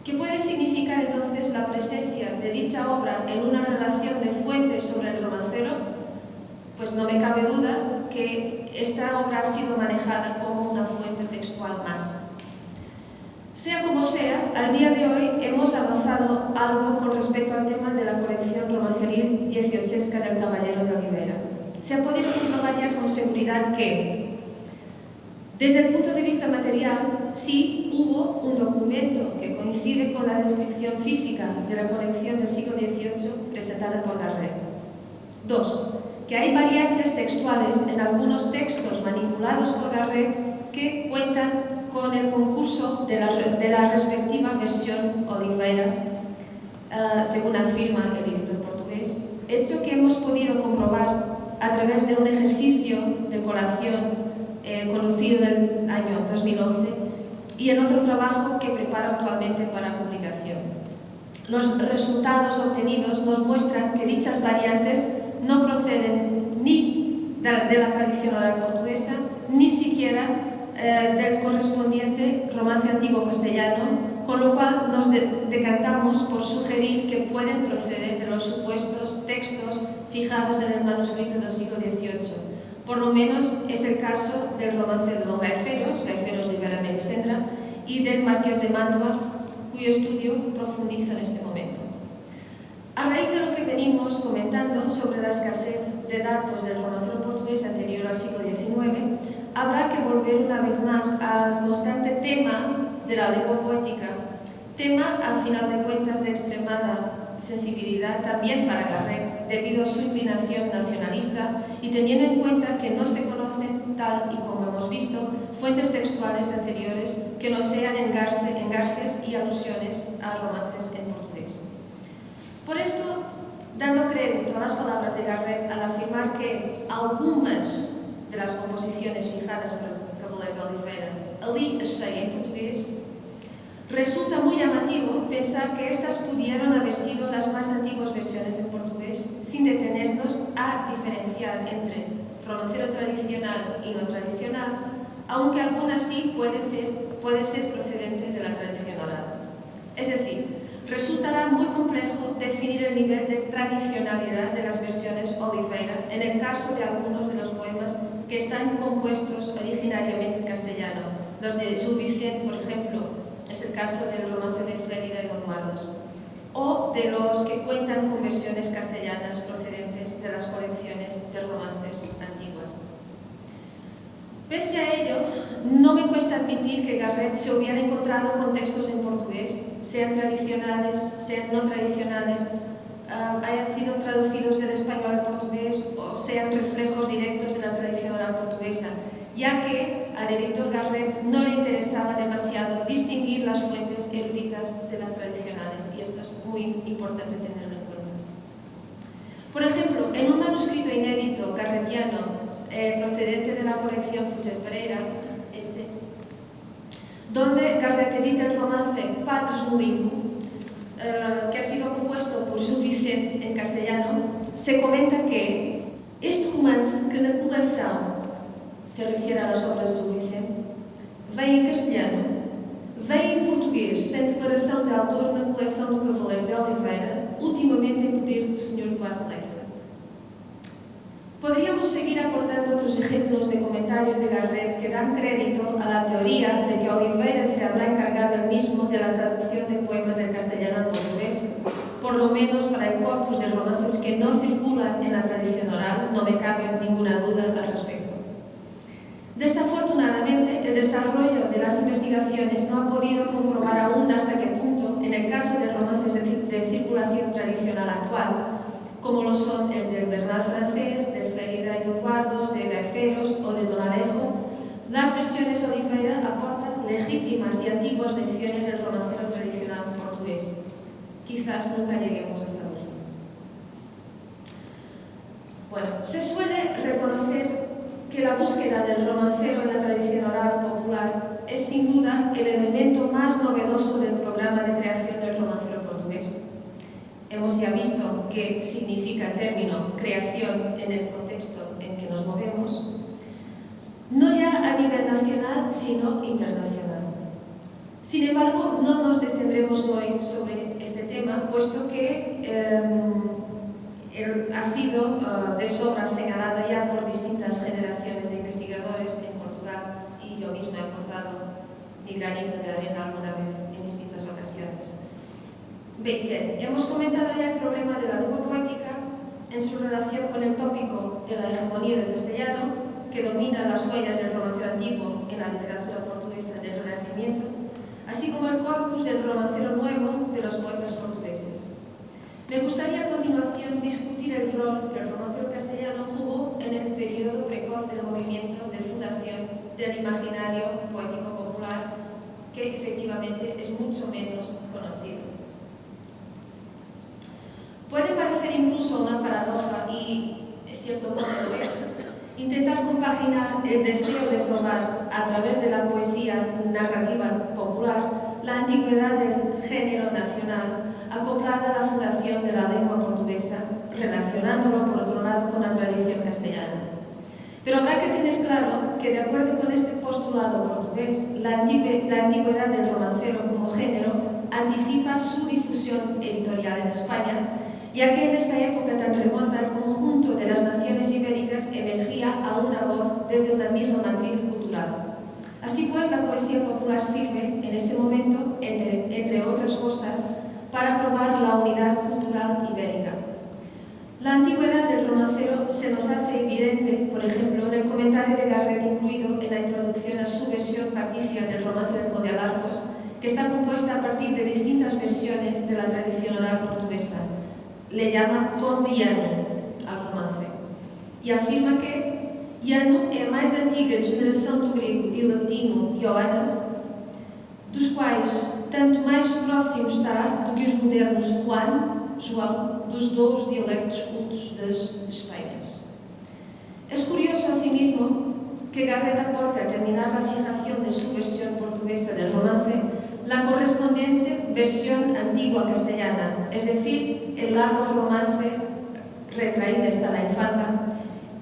¿Qué puede significar entonces la presencia de dicha obra en una relación de fuentes sobre el romancero? Pues no me cabe duda que esta obra ha sido manejada como una fuente textual más. Sea como sea, al día de hoy hemos avanzado algo con respecto al tema de la colección romanceril dieciochesca del Caballero de Oliveira. Se ha podido comprobar ya con seguridad que, desde el punto de vista material, sí hubo un documento que coincide con la descripción física de la colección del siglo XVIII presentada por Garrett. 2. Que hay variantes textuales en algunos textos manipulados por Garrett que cuentan con el concurso de la respectiva versión Oliveira, según afirma el editor portugués, hecho que hemos podido comprobar a través de un ejercicio de colación conocido en el año 2011 y en otro trabajo que prepara actualmente para publicación. Los resultados obtenidos nos muestran que dichas variantes no proceden ni de la tradición oral portuguesa, ni siquiera del correspondiente romance antiguo castellano con lo cual nos decantamos por sugerir que pueden proceder de los supuestos textos fijados en el manuscrito del siglo XVIII. Por lo menos es el caso del romance de Don Gaiferos, Gaiferos de Ibera Melisendra, y del Marqués de Mantua, cuyo estudio profundizo en este momento. A raíz de lo que venimos comentando sobre la escasez de datos del romancero portugués anterior al siglo XIX, habrá que volver una vez más al constante tema de la lengua poética, tema, a final de cuentas, de extremada sensibilidad también para Garret, debido a su inclinación nacionalista y teniendo en cuenta que no se conocen, tal y como hemos visto, fuentes textuales anteriores que no sean engarces y alusiones a romances en portugués. Por esto, dando crédito a las palabras de Garret al afirmar que algunas de las composiciones fijadas por el Cavaleiro de Oliveira ali as sei en portugués, resulta muy llamativo pensar que estas pudieron haber sido las más antiguas versiones en portugués, sin detenernos a diferenciar entre romancero tradicional y no tradicional, aunque alguna sí puede ser procedente de la tradición oral. Es decir, resultará muy complejo definir el nivel de tradicionalidad de las versiones Oliveira en el caso de algunos de los poemas que están compuestos originariamente en castellano. Los de Gil Vicente, por ejemplo, es el caso del romance de Flérida y Don Guardos, o de los que cuentan con versiones castellanas procedentes de las colecciones de romances antiguas. Pese a ello, no me cuesta admitir que Garret se hubiera encontrado con textos en portugués, sean tradicionales, sean no tradicionales, hayan sido traducidos del español al portugués o sean reflejos directos de la tradición oral portuguesa, ya que al editor Garret no le interesaba demasiado distinguir las fuentes eruditas de las tradicionales, y esto es muy importante tenerlo en cuenta. Por ejemplo, en un manuscrito inédito garretiano procedente de la colección Fuster Pereira, donde Garret edita el romance Padres no Limbo, que ha sido compuesto por Gil Vicente en castellano, se comenta que este romance, que na coleção se refiere a las obras de Gil Vicente, vem em castelhano, vem em português, sem declaração de autor na coleção do Cavaleiro de Oliveira, ultimamente em poder do Sr. Duarte Lessa. Podríamos seguir aportando otros ejemplos de comentarios de Garret que dan crédito a la teoría de que Oliveira se habrá encargado él mismo de la traducción de poemas del castellano al portugués, por lo menos para el corpus de romances que no circulan en la tradición oral, no me cabe ninguna duda al respecto. Desafortunadamente, el desarrollo de las investigaciones no ha podido comprobar aún hasta qué punto, en el caso de romances de circulación tradicional actual, como lo son el del Bernal francés, de Flérida y Don Guardos, de Gaiferos o de Don Alejo, las versiones Oliveira aportan legítimas y antiguas lecciones del romancero tradicional portugués. Quizás nunca lleguemos a saberlo. Bueno, se suele reconocer que la búsqueda del romancero en la tradición oral popular es sin duda el elemento más novedoso del programa de creación del romancero portugués. Hemos ya visto qué significa el término creación en el contexto en que nos movemos, no ya a nivel nacional, sino internacional. Sin embargo, no nos detendremos hoy sobre este tema, puesto que ha sido de sobra señalado ya por distintas generaciones de investigadores en Portugal, y yo misma he aportado mi granito de arena alguna vez en distintas ocasiones. Bien, hemos comentado ya el problema de la lengua poética en su relación con el tópico de la hegemonía del castellano, que domina las huellas del romancero antiguo en la literatura portuguesa del Renacimiento, así como el corpus del romancero nuevo de los poetas portugueses. Me gustaría a continuación discutir el rol que el romancero castellano jugó en el periodo precoz del movimiento de fundación del imaginario poético popular, que efectivamente es mucho menos conocido. Puede parecer incluso una paradoja, y de cierto modo lo es, intentar compaginar el deseo de probar a través de la poesía narrativa popular la antigüedad del género nacional acoplada a la fundación de la lengua portuguesa, relacionándolo por otro lado con la tradición castellana. Pero habrá que tener claro que, de acuerdo con este postulado portugués, la antigüedad del romancero como género anticipa su difusión editorial en España, ya que en esta época tan remota el conjunto de las naciones ibéricas emergía a una voz desde una misma matriz cultural. Así pues, la poesía popular sirve en ese momento, entre otras cosas, para probar la unidad cultural ibérica. La antigüedad del romancero se nos hace evidente, por ejemplo, en el comentario de Garrett incluido en la introducción a su versión facticia del romance del Conde Alarcos, que está compuesta a partir de distintas versiones de la tradición oral portuguesa. Le llama condiano al romance e afirma que Iano é a mais antiga degeneração do grego e latino ioanas, dos quais tanto mais próximo está do que os modernos João, dos dous dialectos cultos das Espanhas. Es curioso asimismo que Garrett aporte al terminar la fijación de su versión portuguesa del romance la correspondiente versión antigua castellana, es decir, el largo romance retraída hasta la infanta,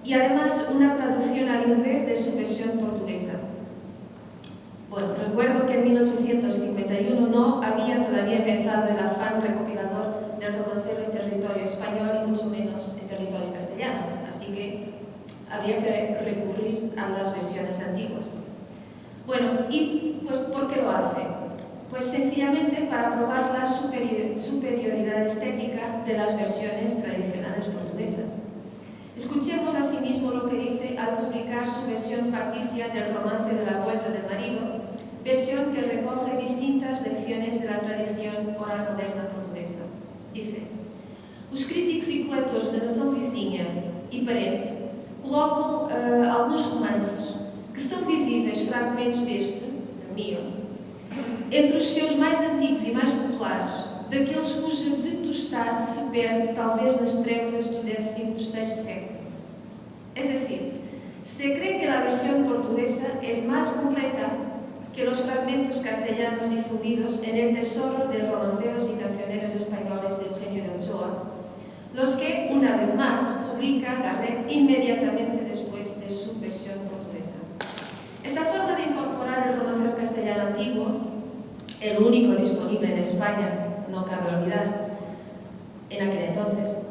y además una traducción al inglés de su versión portuguesa. Bueno, recuerdo que en 1851 no había todavía empezado el afán recopilador del romancero en territorio español y mucho menos en territorio castellano, así que había que recurrir a las versiones antiguas. Bueno, ¿y pues por qué lo hace? Pues sencillamente para probar la superioridad estética de las versiones tradicionales portuguesas. Escuchemos asimismo lo que dice al publicar su versión facticia del romance de la Vuelta del Marido, versión que recoge distintas lecciones de la tradición oral moderna portuguesa. Dice: os críticos e coletores da nação vizinha e parente colocam alguns romances que são visíveis fragmentos deste, Mio, entre os seus mais antigos e mais populares, daqueles cuja vetustade se perde talvez nas trevas do XIII século. Es decir, se cree que la versión portuguesa es más completa que los fragmentos castellanos difundidos en el tesoro de romanceros y cancioneros españoles de Eugenio de Ochoa, los que, una vez más, publica Garrett inmediatamente después de su versión portuguesa. Esta forma de incorporar el romancero castellano antiguo, el único disponible en España, no cabe olvidar, en aquel entonces,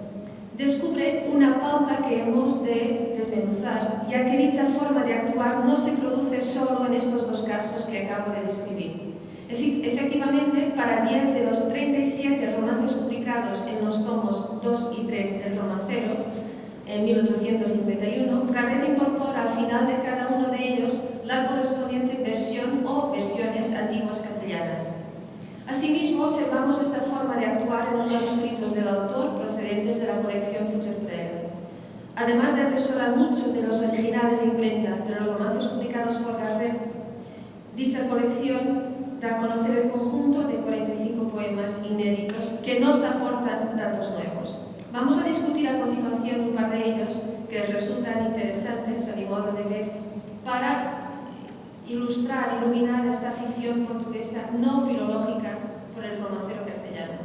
descubre una pauta que hemos de desmenuzar, ya que dicha forma de actuar no se produce solo en estos dos casos que acabo de describir. Efectivamente, para 10 de los 37 romances publicados en los tomos 2 y 3 del romancero, en 1851, Garrett incorpora al final de cada uno de ellos la correspondiente versión o versiones antiguas castellanas. Asimismo, observamos esta forma de actuar en los manuscritos del autor procedentes de la colección Fuster-Pereira. Además de atesorar muchos de los originales de imprenta de los romances publicados por Garrett, dicha colección da a conocer el conjunto de 45 poemas inéditos que nos aportan datos nuevos. Vamos a discutir a continuación un par de ellos que resultan interesantes, a mi modo de ver, para ilustrar, iluminar esta afición portuguesa no filológica por el romancero castellano.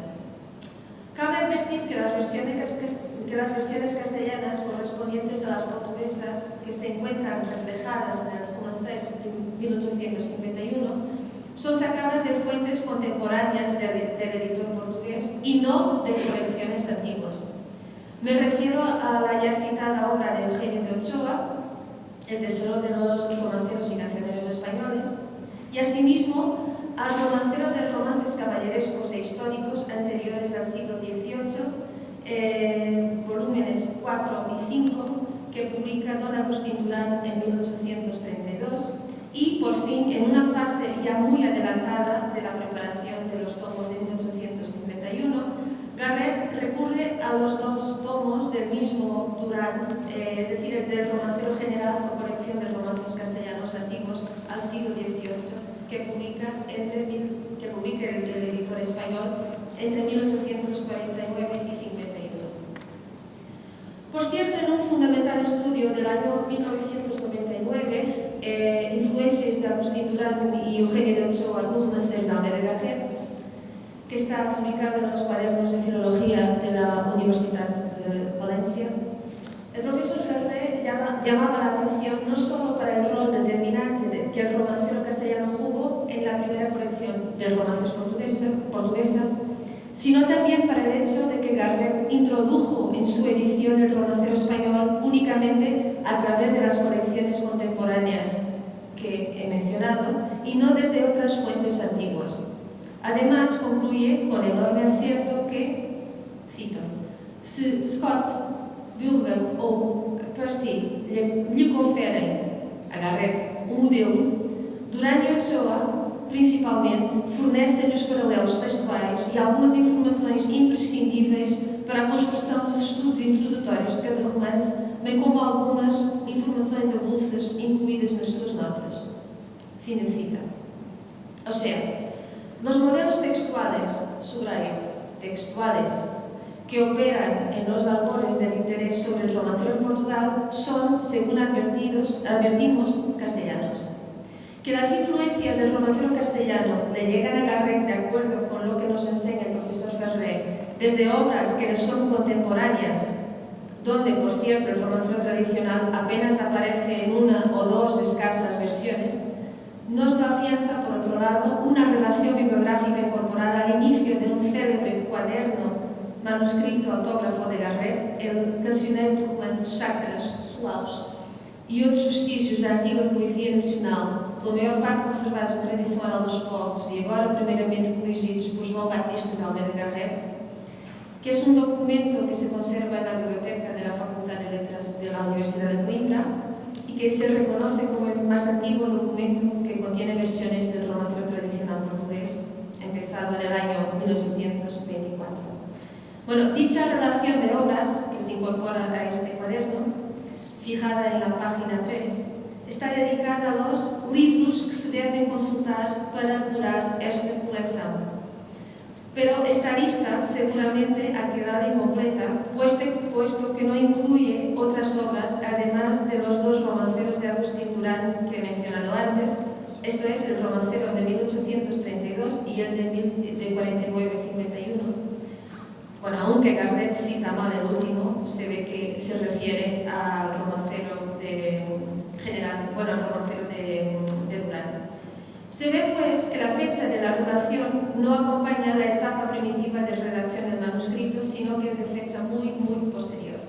Cabe advertir que las versiones castellanas correspondientes a las portuguesas que se encuentran reflejadas en el romancero de 1851 son sacadas de fuentes contemporáneas del editor portugués y no de colecciones antiguas. Me refiero a la ya citada obra de Eugenio de Ochoa, El tesoro de los romanceros y cancioneros españoles, y asimismo al romancero de romances caballerescos e históricos anteriores al siglo XVIII, volúmenes 4 y 5, que publica don Agustín Durán en 1832, y por fin, en una fase ya muy adelantada de la preparación de los tomos de 1851, Garrett recurre a los dos tomos del mismo Durán, es decir, el del Romancero General o colección de romances castellanos antiguos al siglo XVIII, que publica el editor español entre 1849 y 51. Por cierto, en un fundamental estudio del año 1999, Influencias de Agustín Durán y Eugenio de Ochoa no romancero de Garrett, que está publicado en los cuadernos de filología de la Universidad de Valencia, el profesor Ferrer llamaba la atención no solo para el rol de del romancero castellano Hugo en la primera colección de romances portuguesa, sino también para el hecho de que Garret introdujo en su edición el romancero español únicamente a través de las colecciones contemporáneas que he mencionado y no desde otras fuentes antiguas. Además, concluye con enorme acierto que, cito, si Scott, Burger ou Percy lhe conferem a Garret um modelo, Durán e Ochoa, principalmente, fornecem os paralelos textuais e algumas informações imprescindíveis para a construção dos estudos introdutórios de cada romance, bem como algumas informações avulsas incluídas nas suas notas. Fin de cita. O sea, los modelos textuales, subrayo, textuales, que operan en los albores del interés sobre el romancero en Portugal son, según advertimos, castellanos. Que las influencias del romancero castellano le llegan a Garret de acuerdo con lo que nos enseña el profesor Ferrer, desde obras que le son contemporáneas, donde, por cierto, el romancero tradicional apenas aparece en una o dos escasas versiones, nos da afianza, por otro lado, una relación bibliográfica incorporada al inicio de un célebre cuaderno manuscrito autógrafo de Garret, el Cancioneiro de Romances Sacras Solaus, e outros vestígios da antiga poesia nacional, pela maior parte conservados na tradição oral dos povos e agora primeiramente coligidos por João Batista de Almeida Garret, que es un documento que se conserva en la biblioteca de la Facultad de Letras de la Universidad de Coimbra y que se reconoce como el más antiguo documento que contiene versiones del romancero tradicional portugués, empezado en el año 1824. Bueno, dicha relación de obras que se incorpora a este cuaderno, fijada en la página 3, está dedicada a los libros que se deben consultar para apurar esta colección. Pero esta lista seguramente ha quedado incompleta, puesto que no incluye otras obras, además de los dos romanceros de Agustín Durán que he mencionado antes, esto es el romancero de 1832 y el de 49-51. Bueno, aunque Garret cita mal el último, se ve que se refiere al romancero de Durán. Se ve, pues, que la fecha de la relación no acompaña la etapa primitiva de redacción del manuscrito, sino que es de fecha muy, muy posterior.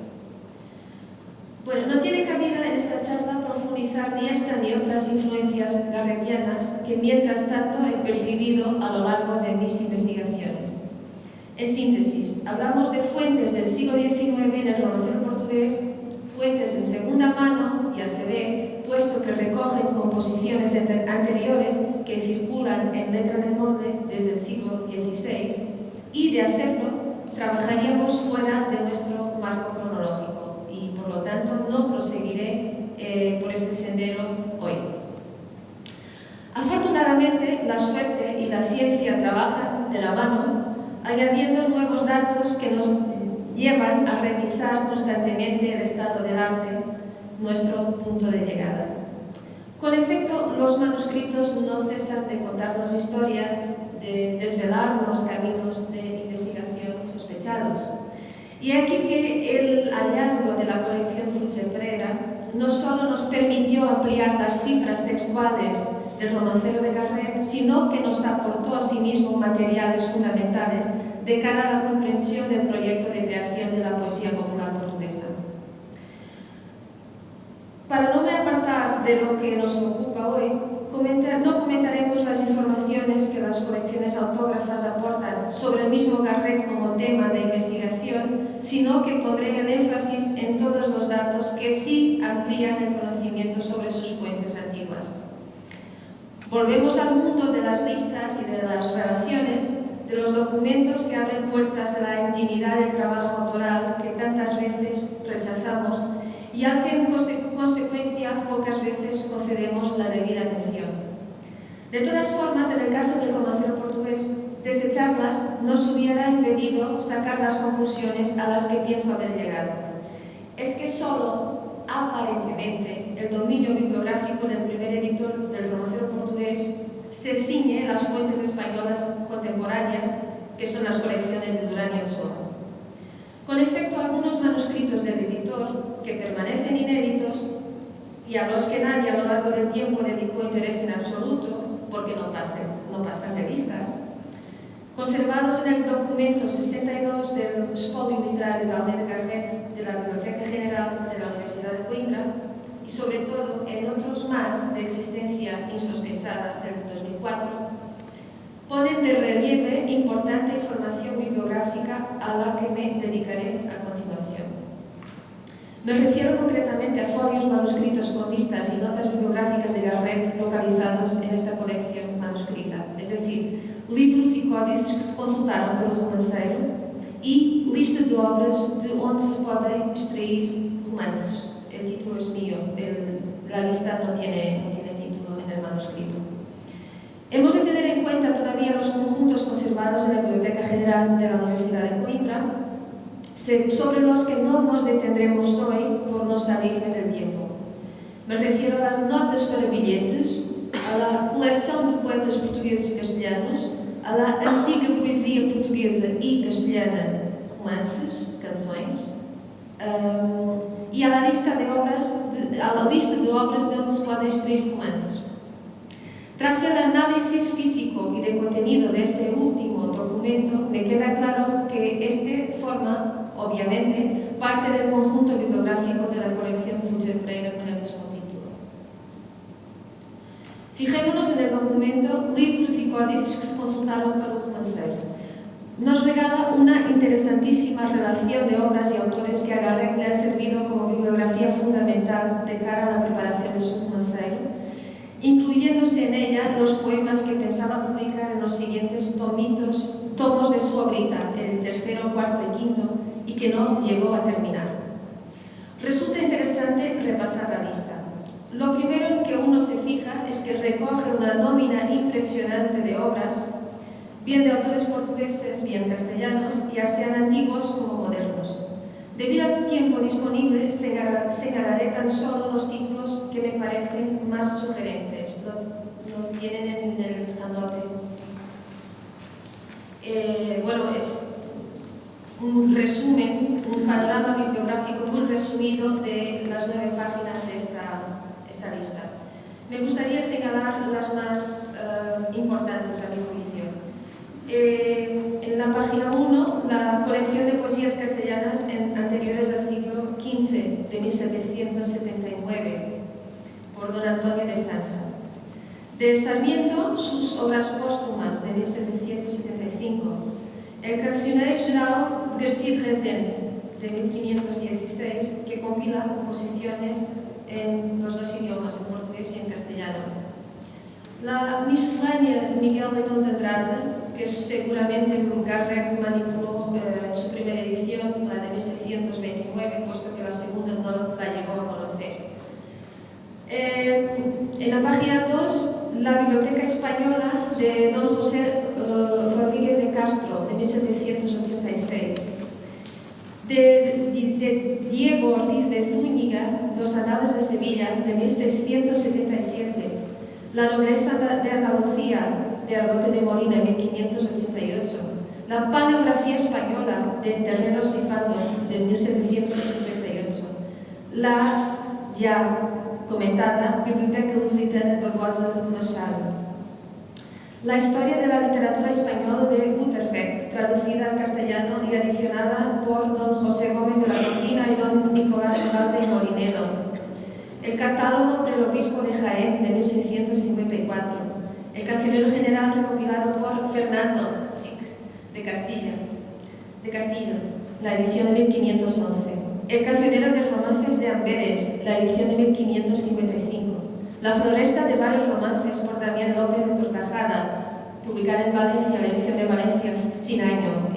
Bueno, no tiene cabida en esta charla profundizar ni esta ni otras influencias garretianas que, mientras tanto, he percibido a lo largo de mis investigaciones. En síntesis, hablamos de fuentes del siglo XIX en el romancero portugués, fuentes en segunda mano, ya se ve, puesto que recogen composiciones anteriores que circulan en letra de molde desde el siglo XVI, y de hacerlo trabajaríamos fuera de nuestro marco cronológico y, por lo tanto, no proseguiré por este sendero hoy. Afortunadamente, la suerte y la ciencia trabajan de la mano, añadiendo nuevos datos que nos llevan a revisar constantemente el estado del arte, nuestro punto de llegada. Con efecto, los manuscritos no cesan de contarnos historias, de desvelarnos caminos de investigación sospechados. Y aquí que el hallazgo de la colección Fucheprera no solo nos permitió ampliar las cifras textuales del romancero de Garret, sino que nos aportó asimismo materiales fundamentales de cara a la comprensión del proyecto de creación de la poesía popular portuguesa. Para no me apartar de lo que nos ocupa hoy, no comentaremos las informaciones que las colecciones autógrafas aportan sobre el mismo Garret como tema de investigación, sino que pondré el énfasis en todos los datos que sí amplían el conocimiento sobre sus fuentes antiguas. Volvemos al mundo de las listas y de las relaciones, de los documentos que abren puertas a la intimidad del trabajo autoral que tantas veces rechazamos y al que en consecuencia pocas veces concedemos la debida atención. De todas formas, en el caso del romancero portugués, desecharlas nos hubiera impedido sacar las conclusiones a las que pienso haber llegado. Es que solo, aparentemente, el dominio bibliográfico del primer editor del romancero portugués se ciñe a las fuentes españolas contemporáneas, que son las colecciones de Durán y Ochoa. Con efecto, algunos manuscritos del editor, que permanecen inéditos y a los que nadie a lo largo del tiempo dedicó interés en absoluto, porque no pasan de listas, conservados en el documento 62 del Expolio Literario de Almeida Garret de la Biblioteca General de la Universidad de Coimbra, y sobre todo en otros más de existencia insospechadas del 2004, ponen de relieve importante información bibliográfica a la que me dedicaré a continuación. Me refiero concretamente a folios manuscritos con listas y notas bibliográficas de Garret localizados en esta colección manuscrita, es decir, livros e códices que se consultaram para o romanceiro e lista de obras de onde se podem extrair romances. El título es mío, la lista no tiene título en el manuscrito. Hemos de tener en cuenta todavía los conjuntos conservados en la Biblioteca General de la Universidad de Coimbra, sobre los que no nos detendremos hoy por no salirme del tiempo. Me refiero a las notas para billetes, a la colección de poetas portugueses y castellanos, a la antiga poesia portuguesa y castellana, romances, canções, y a la lista de obras de donde se pueden extraer romances. Tras el análisis físico y de contenido de este último documento, me queda claro que este forma, obviamente, parte del conjunto bibliográfico de la colección Fuster Freire con el mismo título. Fijémonos en el documento Livros y códices que se consultaron para el romanceiro. Nos regala una interesantísima relación de obras y autores que a Garret le ha servido como bibliografía fundamental de cara a la preparación de su romanceiro, incluyéndose en ella los poemas que pensaba publicar en los siguientes tomos de su obrita, el tercero, cuarto y quinto, y que no llegó a terminar. Resulta interesante repasar la lista. Lo primero en que uno se fija es que recoge una nómina impresionante de obras, bien de autores portugueses, bien castellanos, ya sean antiguos como modernos. Debido al tiempo disponible, señalaré tan solo los títulos que me parecen más sugerentes. Lo tienen en el handout. Bueno, es un resumen, un panorama bibliográfico muy resumido de las 9 páginas de esta lista. Me gustaría señalar las más importantes a mi juicio. En la página 1, la colección de poesías castellanas anteriores al siglo XV, de 1779, por don Antonio de Sancha. De Sarmiento, sus obras póstumas, de 1775. El Cancioneiro Geral de García de Rezende, de 1516, que compila composiciones en los dos idiomas, en portugués y en castellano. La Miscelánea de Miguel Leitão de Andrade, que seguramente Garret manipuló en su primera edición, la de 1629, puesto que la segunda no la llegó a conocer. En la página 2, la Biblioteca Española de don José Rodríguez de Castro, de 1786. De Diego Ortiz de Zúñiga, Los Anales de Sevilla, de 1677. La Nobleza de Andalucía, de Argote de Molina, 1588. La Paleografía Española, de Terreros y Pando, de 1758. La ya comentada Biblioteca Lusitana de Barbosa de Machado. La historia de la literatura española de Butterbeck, traducida al castellano y adicionada por don José Gómez de la Cortina y don Nicolás Ugalde Molinedo. El catálogo del obispo de Jaén, de 1654. El cancionero general recopilado por Fernando Sic, de Castillo, la edición de 1511. El cancionero de romances de Amberes, la edición de 1555. La floresta de varios romances por Damián López de Tortajada, publicada en Valencia, la edición de Valencia sin año.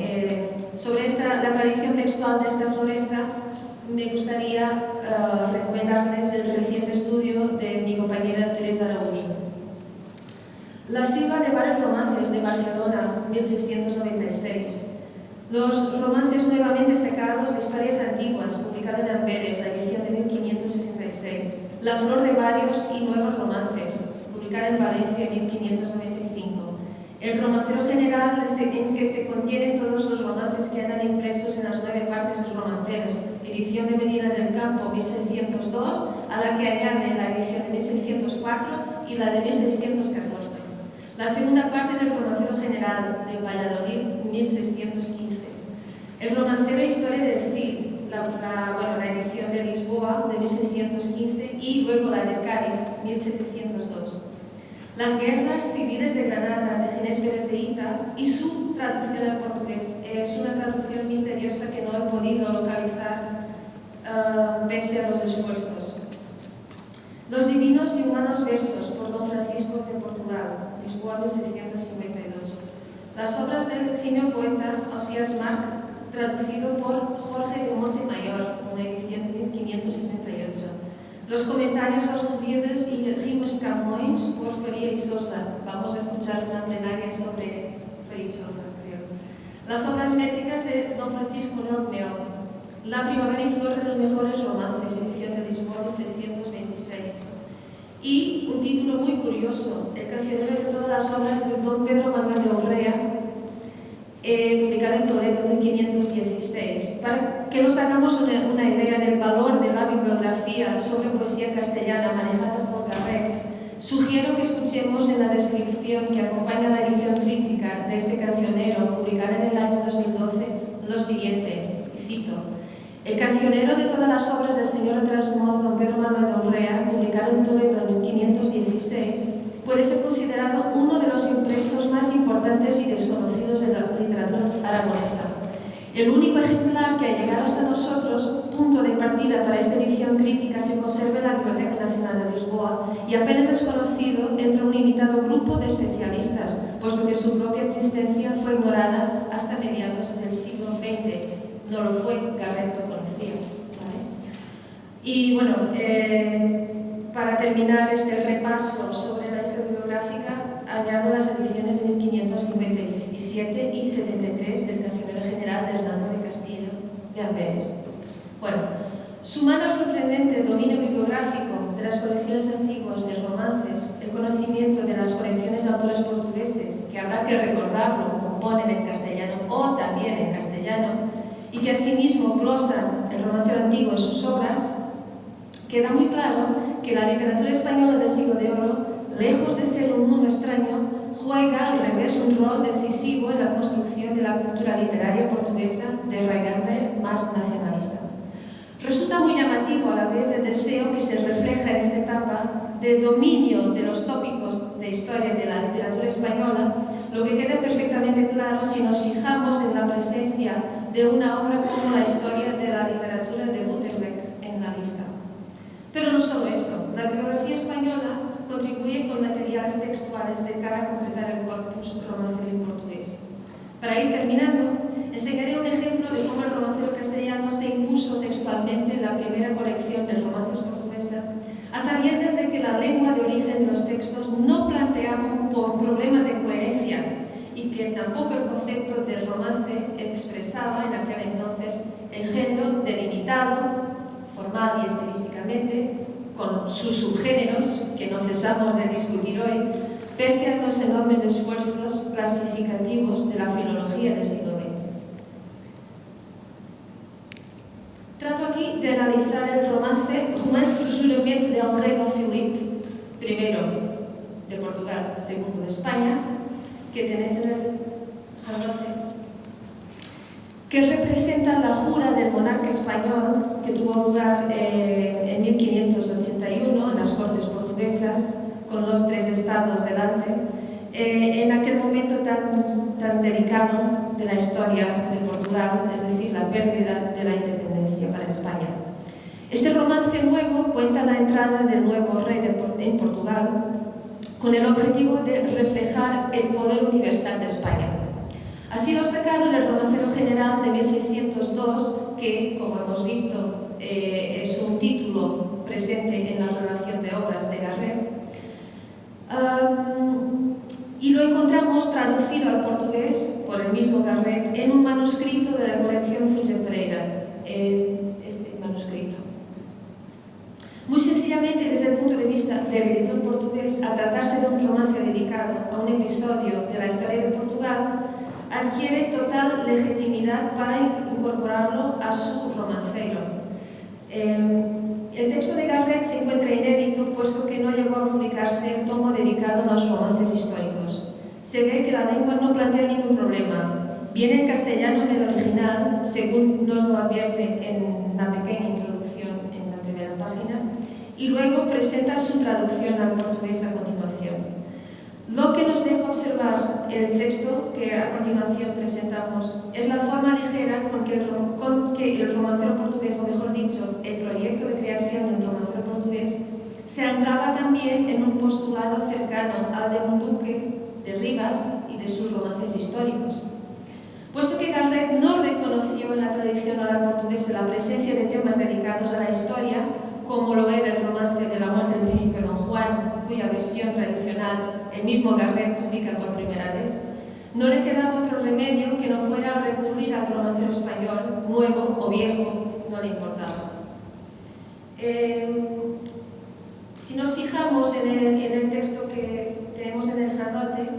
Sobre la tradición textual de esta floresta, me gustaría recomendarles el reciente estudio de mi compañera Teresa Araújo. La Silva de varios romances de Barcelona, 1696. Los romances nuevamente secados de historias antiguas, publicada en Amberes, la edición de 1566. La flor de varios y nuevos romances, publicada en Valencia, 1595. El romancero general, en que se contienen todos los romances que andan impresos en las 9 partes de romanceros, edición de Medina del Campo, 1602, a la que añade la edición de 1604 y la de 1614. La segunda parte del Romancero General de Valladolid, 1615. El Romancero Historia del Cid, la edición de Lisboa, de 1615, y luego la de Cádiz, 1702. Las guerras civiles de Granada, de Ginés Pérez de Ita, y su traducción al portugués. Es una traducción misteriosa que no he podido localizar pese a los esfuerzos. Los divinos y humanos versos, por don Francisco de Portugal, Lisboa, 1652. Las obras del eximio poeta Osías Marc, traducido por Jorge de Montemayor, una edición de 1578. Los comentarios Los Lusíadas y Rimes Camões por Faria y Sosa. Vamos a escuchar una plenaria sobre Faria y Sosa, creo. Las obras métricas de don Francisco León Mel. La primavera y flor de los mejores romances, edición de Lisboa, 1626. Y un título muy curioso, El cancionero de todas las obras de don Pedro Manuel de Urrea, publicado en Toledo en 1516. Para que nos hagamos una idea del valor de la bibliografía sobre poesía castellana manejada por Garret, sugiero que escuchemos en la descripción que acompaña la edición crítica de este cancionero, publicada en el año 2012, lo siguiente, y cito: El cancionero de todas las obras del señor de Trasmoz, don Pedro Manuel de Urrea, publicado en Toledo en 1516, puede ser considerado uno de los impresos más importantes y desconocidos de la literatura aragonesa. El único ejemplar que ha llegado hasta nosotros, punto de partida para esta edición crítica, se conserva en la Biblioteca Nacional de Lisboa y apenas desconocido entre un limitado grupo de especialistas, puesto que su propia existencia fue ignorada hasta mediados del siglo XX. No lo fue, Garret lo conocía. ¿Vale? Y bueno, para terminar este repaso sobre la lista bibliográfica, añado las ediciones de 1557 y 73 del Cancionero General de Hernando de Castillo de Amberes. Bueno, sumando al sorprendente dominio bibliográfico de las colecciones antiguas de romances, el conocimiento de las colecciones de autores portugueses, que habrá que recordarlo, componen en castellano o también en castellano, y que asimismo glosan el romancero antiguo en sus obras, queda muy claro que la literatura española del siglo de oro, lejos de ser un mundo extraño, juega al revés un rol decisivo en la construcción de la cultura literaria portuguesa de raigambre más nacionalista. Resulta muy llamativo a la vez el deseo que se refleja en esta etapa de dominio de los tópicos de historia de la literatura española, lo que queda perfectamente claro si nos fijamos en la presencia de una obra como la historia de la literatura de Butterbeck en la lista. Pero no solo eso, la bibliografía española contribuye con materiales textuales de cara a concretar el corpus romancero en portugués. Para ir terminando, enseñaré un ejemplo de cómo el romancero castellano se impuso textualmente en la primera colección de romances portuguesa, a sabiendas de que la lengua de origen de los textos no planteaba un problema de coherencia y que tampoco el concepto de romance expresaba en aquel entonces el género delimitado, formal y estilísticamente, con sus subgéneros, que no cesamos de discutir hoy, pese a los enormes esfuerzos clasificativos de la filología del siglo XX. Trato aquí de analizar el Romance do Juramento del Rei Dom Filipe I de Portugal, segundo de España, que tenéis en el jalote, que representa la jura del monarca español que tuvo lugar en 1581 en las Cortes portuguesas, con los tres estados delante, en aquel momento tan delicado de la historia de Portugal, es decir, la pérdida de la independencia para España. Este romance nuevo cuenta la entrada del nuevo rey en Portugal con el objetivo de reflejar el poder universal de España. Ha sido sacado en el Romancero General de 1602, que, como hemos visto, es un título presente en la relación de obras de Garret, y lo encontramos traducido al portugués por el mismo Garret en un manuscrito de la colección Fuge Pereira, este manuscrito. Muy sencillamente, desde el punto de vista del editor portugués, al tratarse de un romance dedicado a un episodio de la historia de Portugal, adquiere total legitimidad para incorporarlo a su romancero. El texto de Garret se encuentra inédito, puesto que no llegó a publicarse el tomo dedicado a los romances históricos. Se ve que la lengua no plantea ningún problema. Viene en castellano en el original, según nos lo advierte en la pequeña introducción en la primera página, y luego presenta su traducción al portugués a continuación. Lo que nos deja observar el texto que a continuación presentamos es la forma ligera con que el romancero portugués, o mejor dicho, el proyecto de creación del romancero portugués, se anclava también en un postulado cercano al de un duque de Rivas y de sus romances históricos. Puesto que Garrett no reconoció en la tradición oral portuguesa la presencia de temas dedicados a la historia, como lo era el romance de la muerte del príncipe Don Juan, cuya versión tradicional el mismo Garrett publica por primera vez, no le quedaba otro remedio que no fuera recurrir al romancero español, nuevo o viejo, no le importaba. Si nos fijamos en el texto que tenemos en el janote,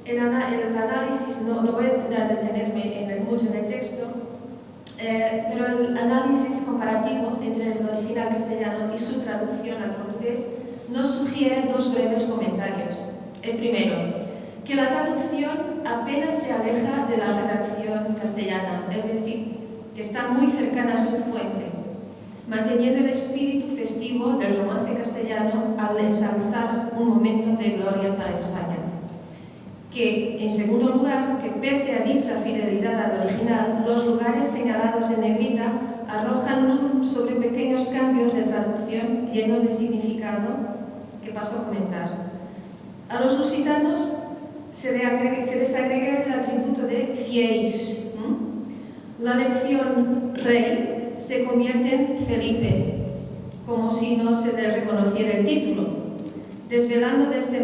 el análisis, no voy a detenerme mucho en el texto, pero el análisis comparativo entre el original castellano y su traducción al portugués nos sugiere dos breves comentarios. El primero, que la traducción apenas se aleja de la redacción castellana, es decir, que está muy cercana a su fuente, manteniendo el espíritu festivo del romance castellano al ensalzar un momento de gloria para España. Que, en segundo lugar, que pese a dicha fidelidad al original, los lugares señalados en negrita arrojan luz sobre pequeños cambios de traducción llenos de significado que paso a comentar. A los lusitanos se les agrega el atributo de fiéis. La lección rey se convierte en Felipe, como si no se le reconociera el título, desvelando de este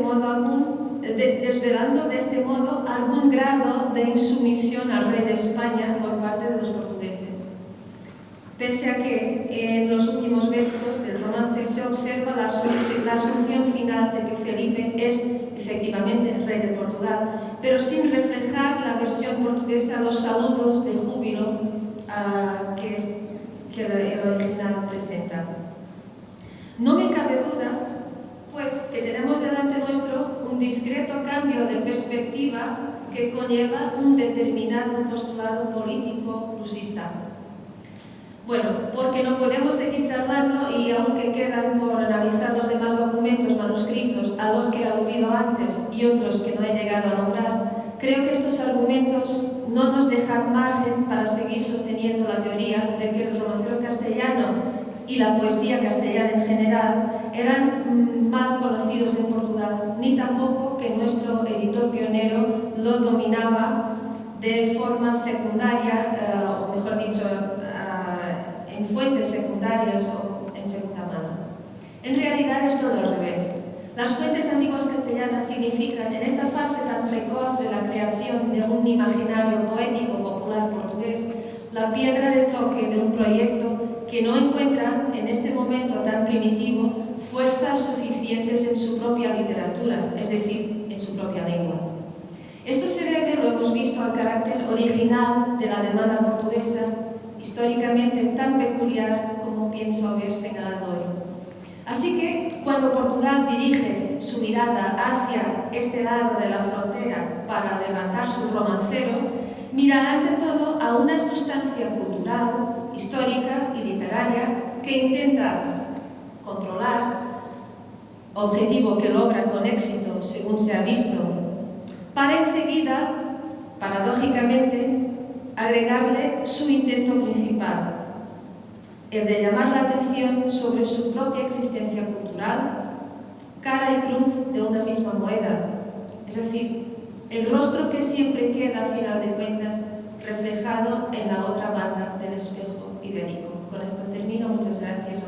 modo algún grado de insumisión al rey de España por parte de los portugueses. Pese a que en los últimos versos del romance se observa la asunción final de que Felipe es efectivamente rey de Portugal, pero sin reflejar la versión portuguesa los saludos de júbilo que el original presenta. No me cabe duda, pues, que tenemos delante nuestro un discreto cambio de perspectiva que conlleva un determinado postulado político lusista. Bueno, porque no podemos seguir charlando y aunque quedan por analizar los demás documentos manuscritos a los que he aludido antes y otros que no he llegado a nombrar, creo que estos argumentos no nos dejan margen para seguir sosteniendo la teoría de que el romancero castellano y la poesía castellana en general eran mal conocidos en Portugal, ni tampoco que nuestro editor pionero lo dominaba de forma secundaria, o mejor dicho, en fuentes secundarias o en segunda mano. En realidad es todo al revés. Las fuentes antiguas castellanas significan, en esta fase tan precoz de la creación de un imaginario poético popular portugués, la piedra de toque de un proyecto que no encuentra, en este momento tan primitivo, fuerzas suficientes en su propia literatura, es decir, en su propia lengua. Esto se debe, lo hemos visto, al carácter original de la demanda portuguesa, históricamente tan peculiar como pienso haber señalado hoy. Así que, cuando Portugal dirige su mirada hacia este lado de la frontera para levantar su romancero, mira ante todo a una sustancia cultural, histórica y literaria que intenta controlar, objetivo que logra con éxito según se ha visto, para enseguida, paradójicamente, agregarle su intento principal, el de llamar la atención sobre su propia existencia cultural, cara y cruz de una misma moneda, es decir, el rostro que siempre queda a final de cuentas reflejado en la otra banda del espejo ibérico. Con esto termino. Muchas gracias.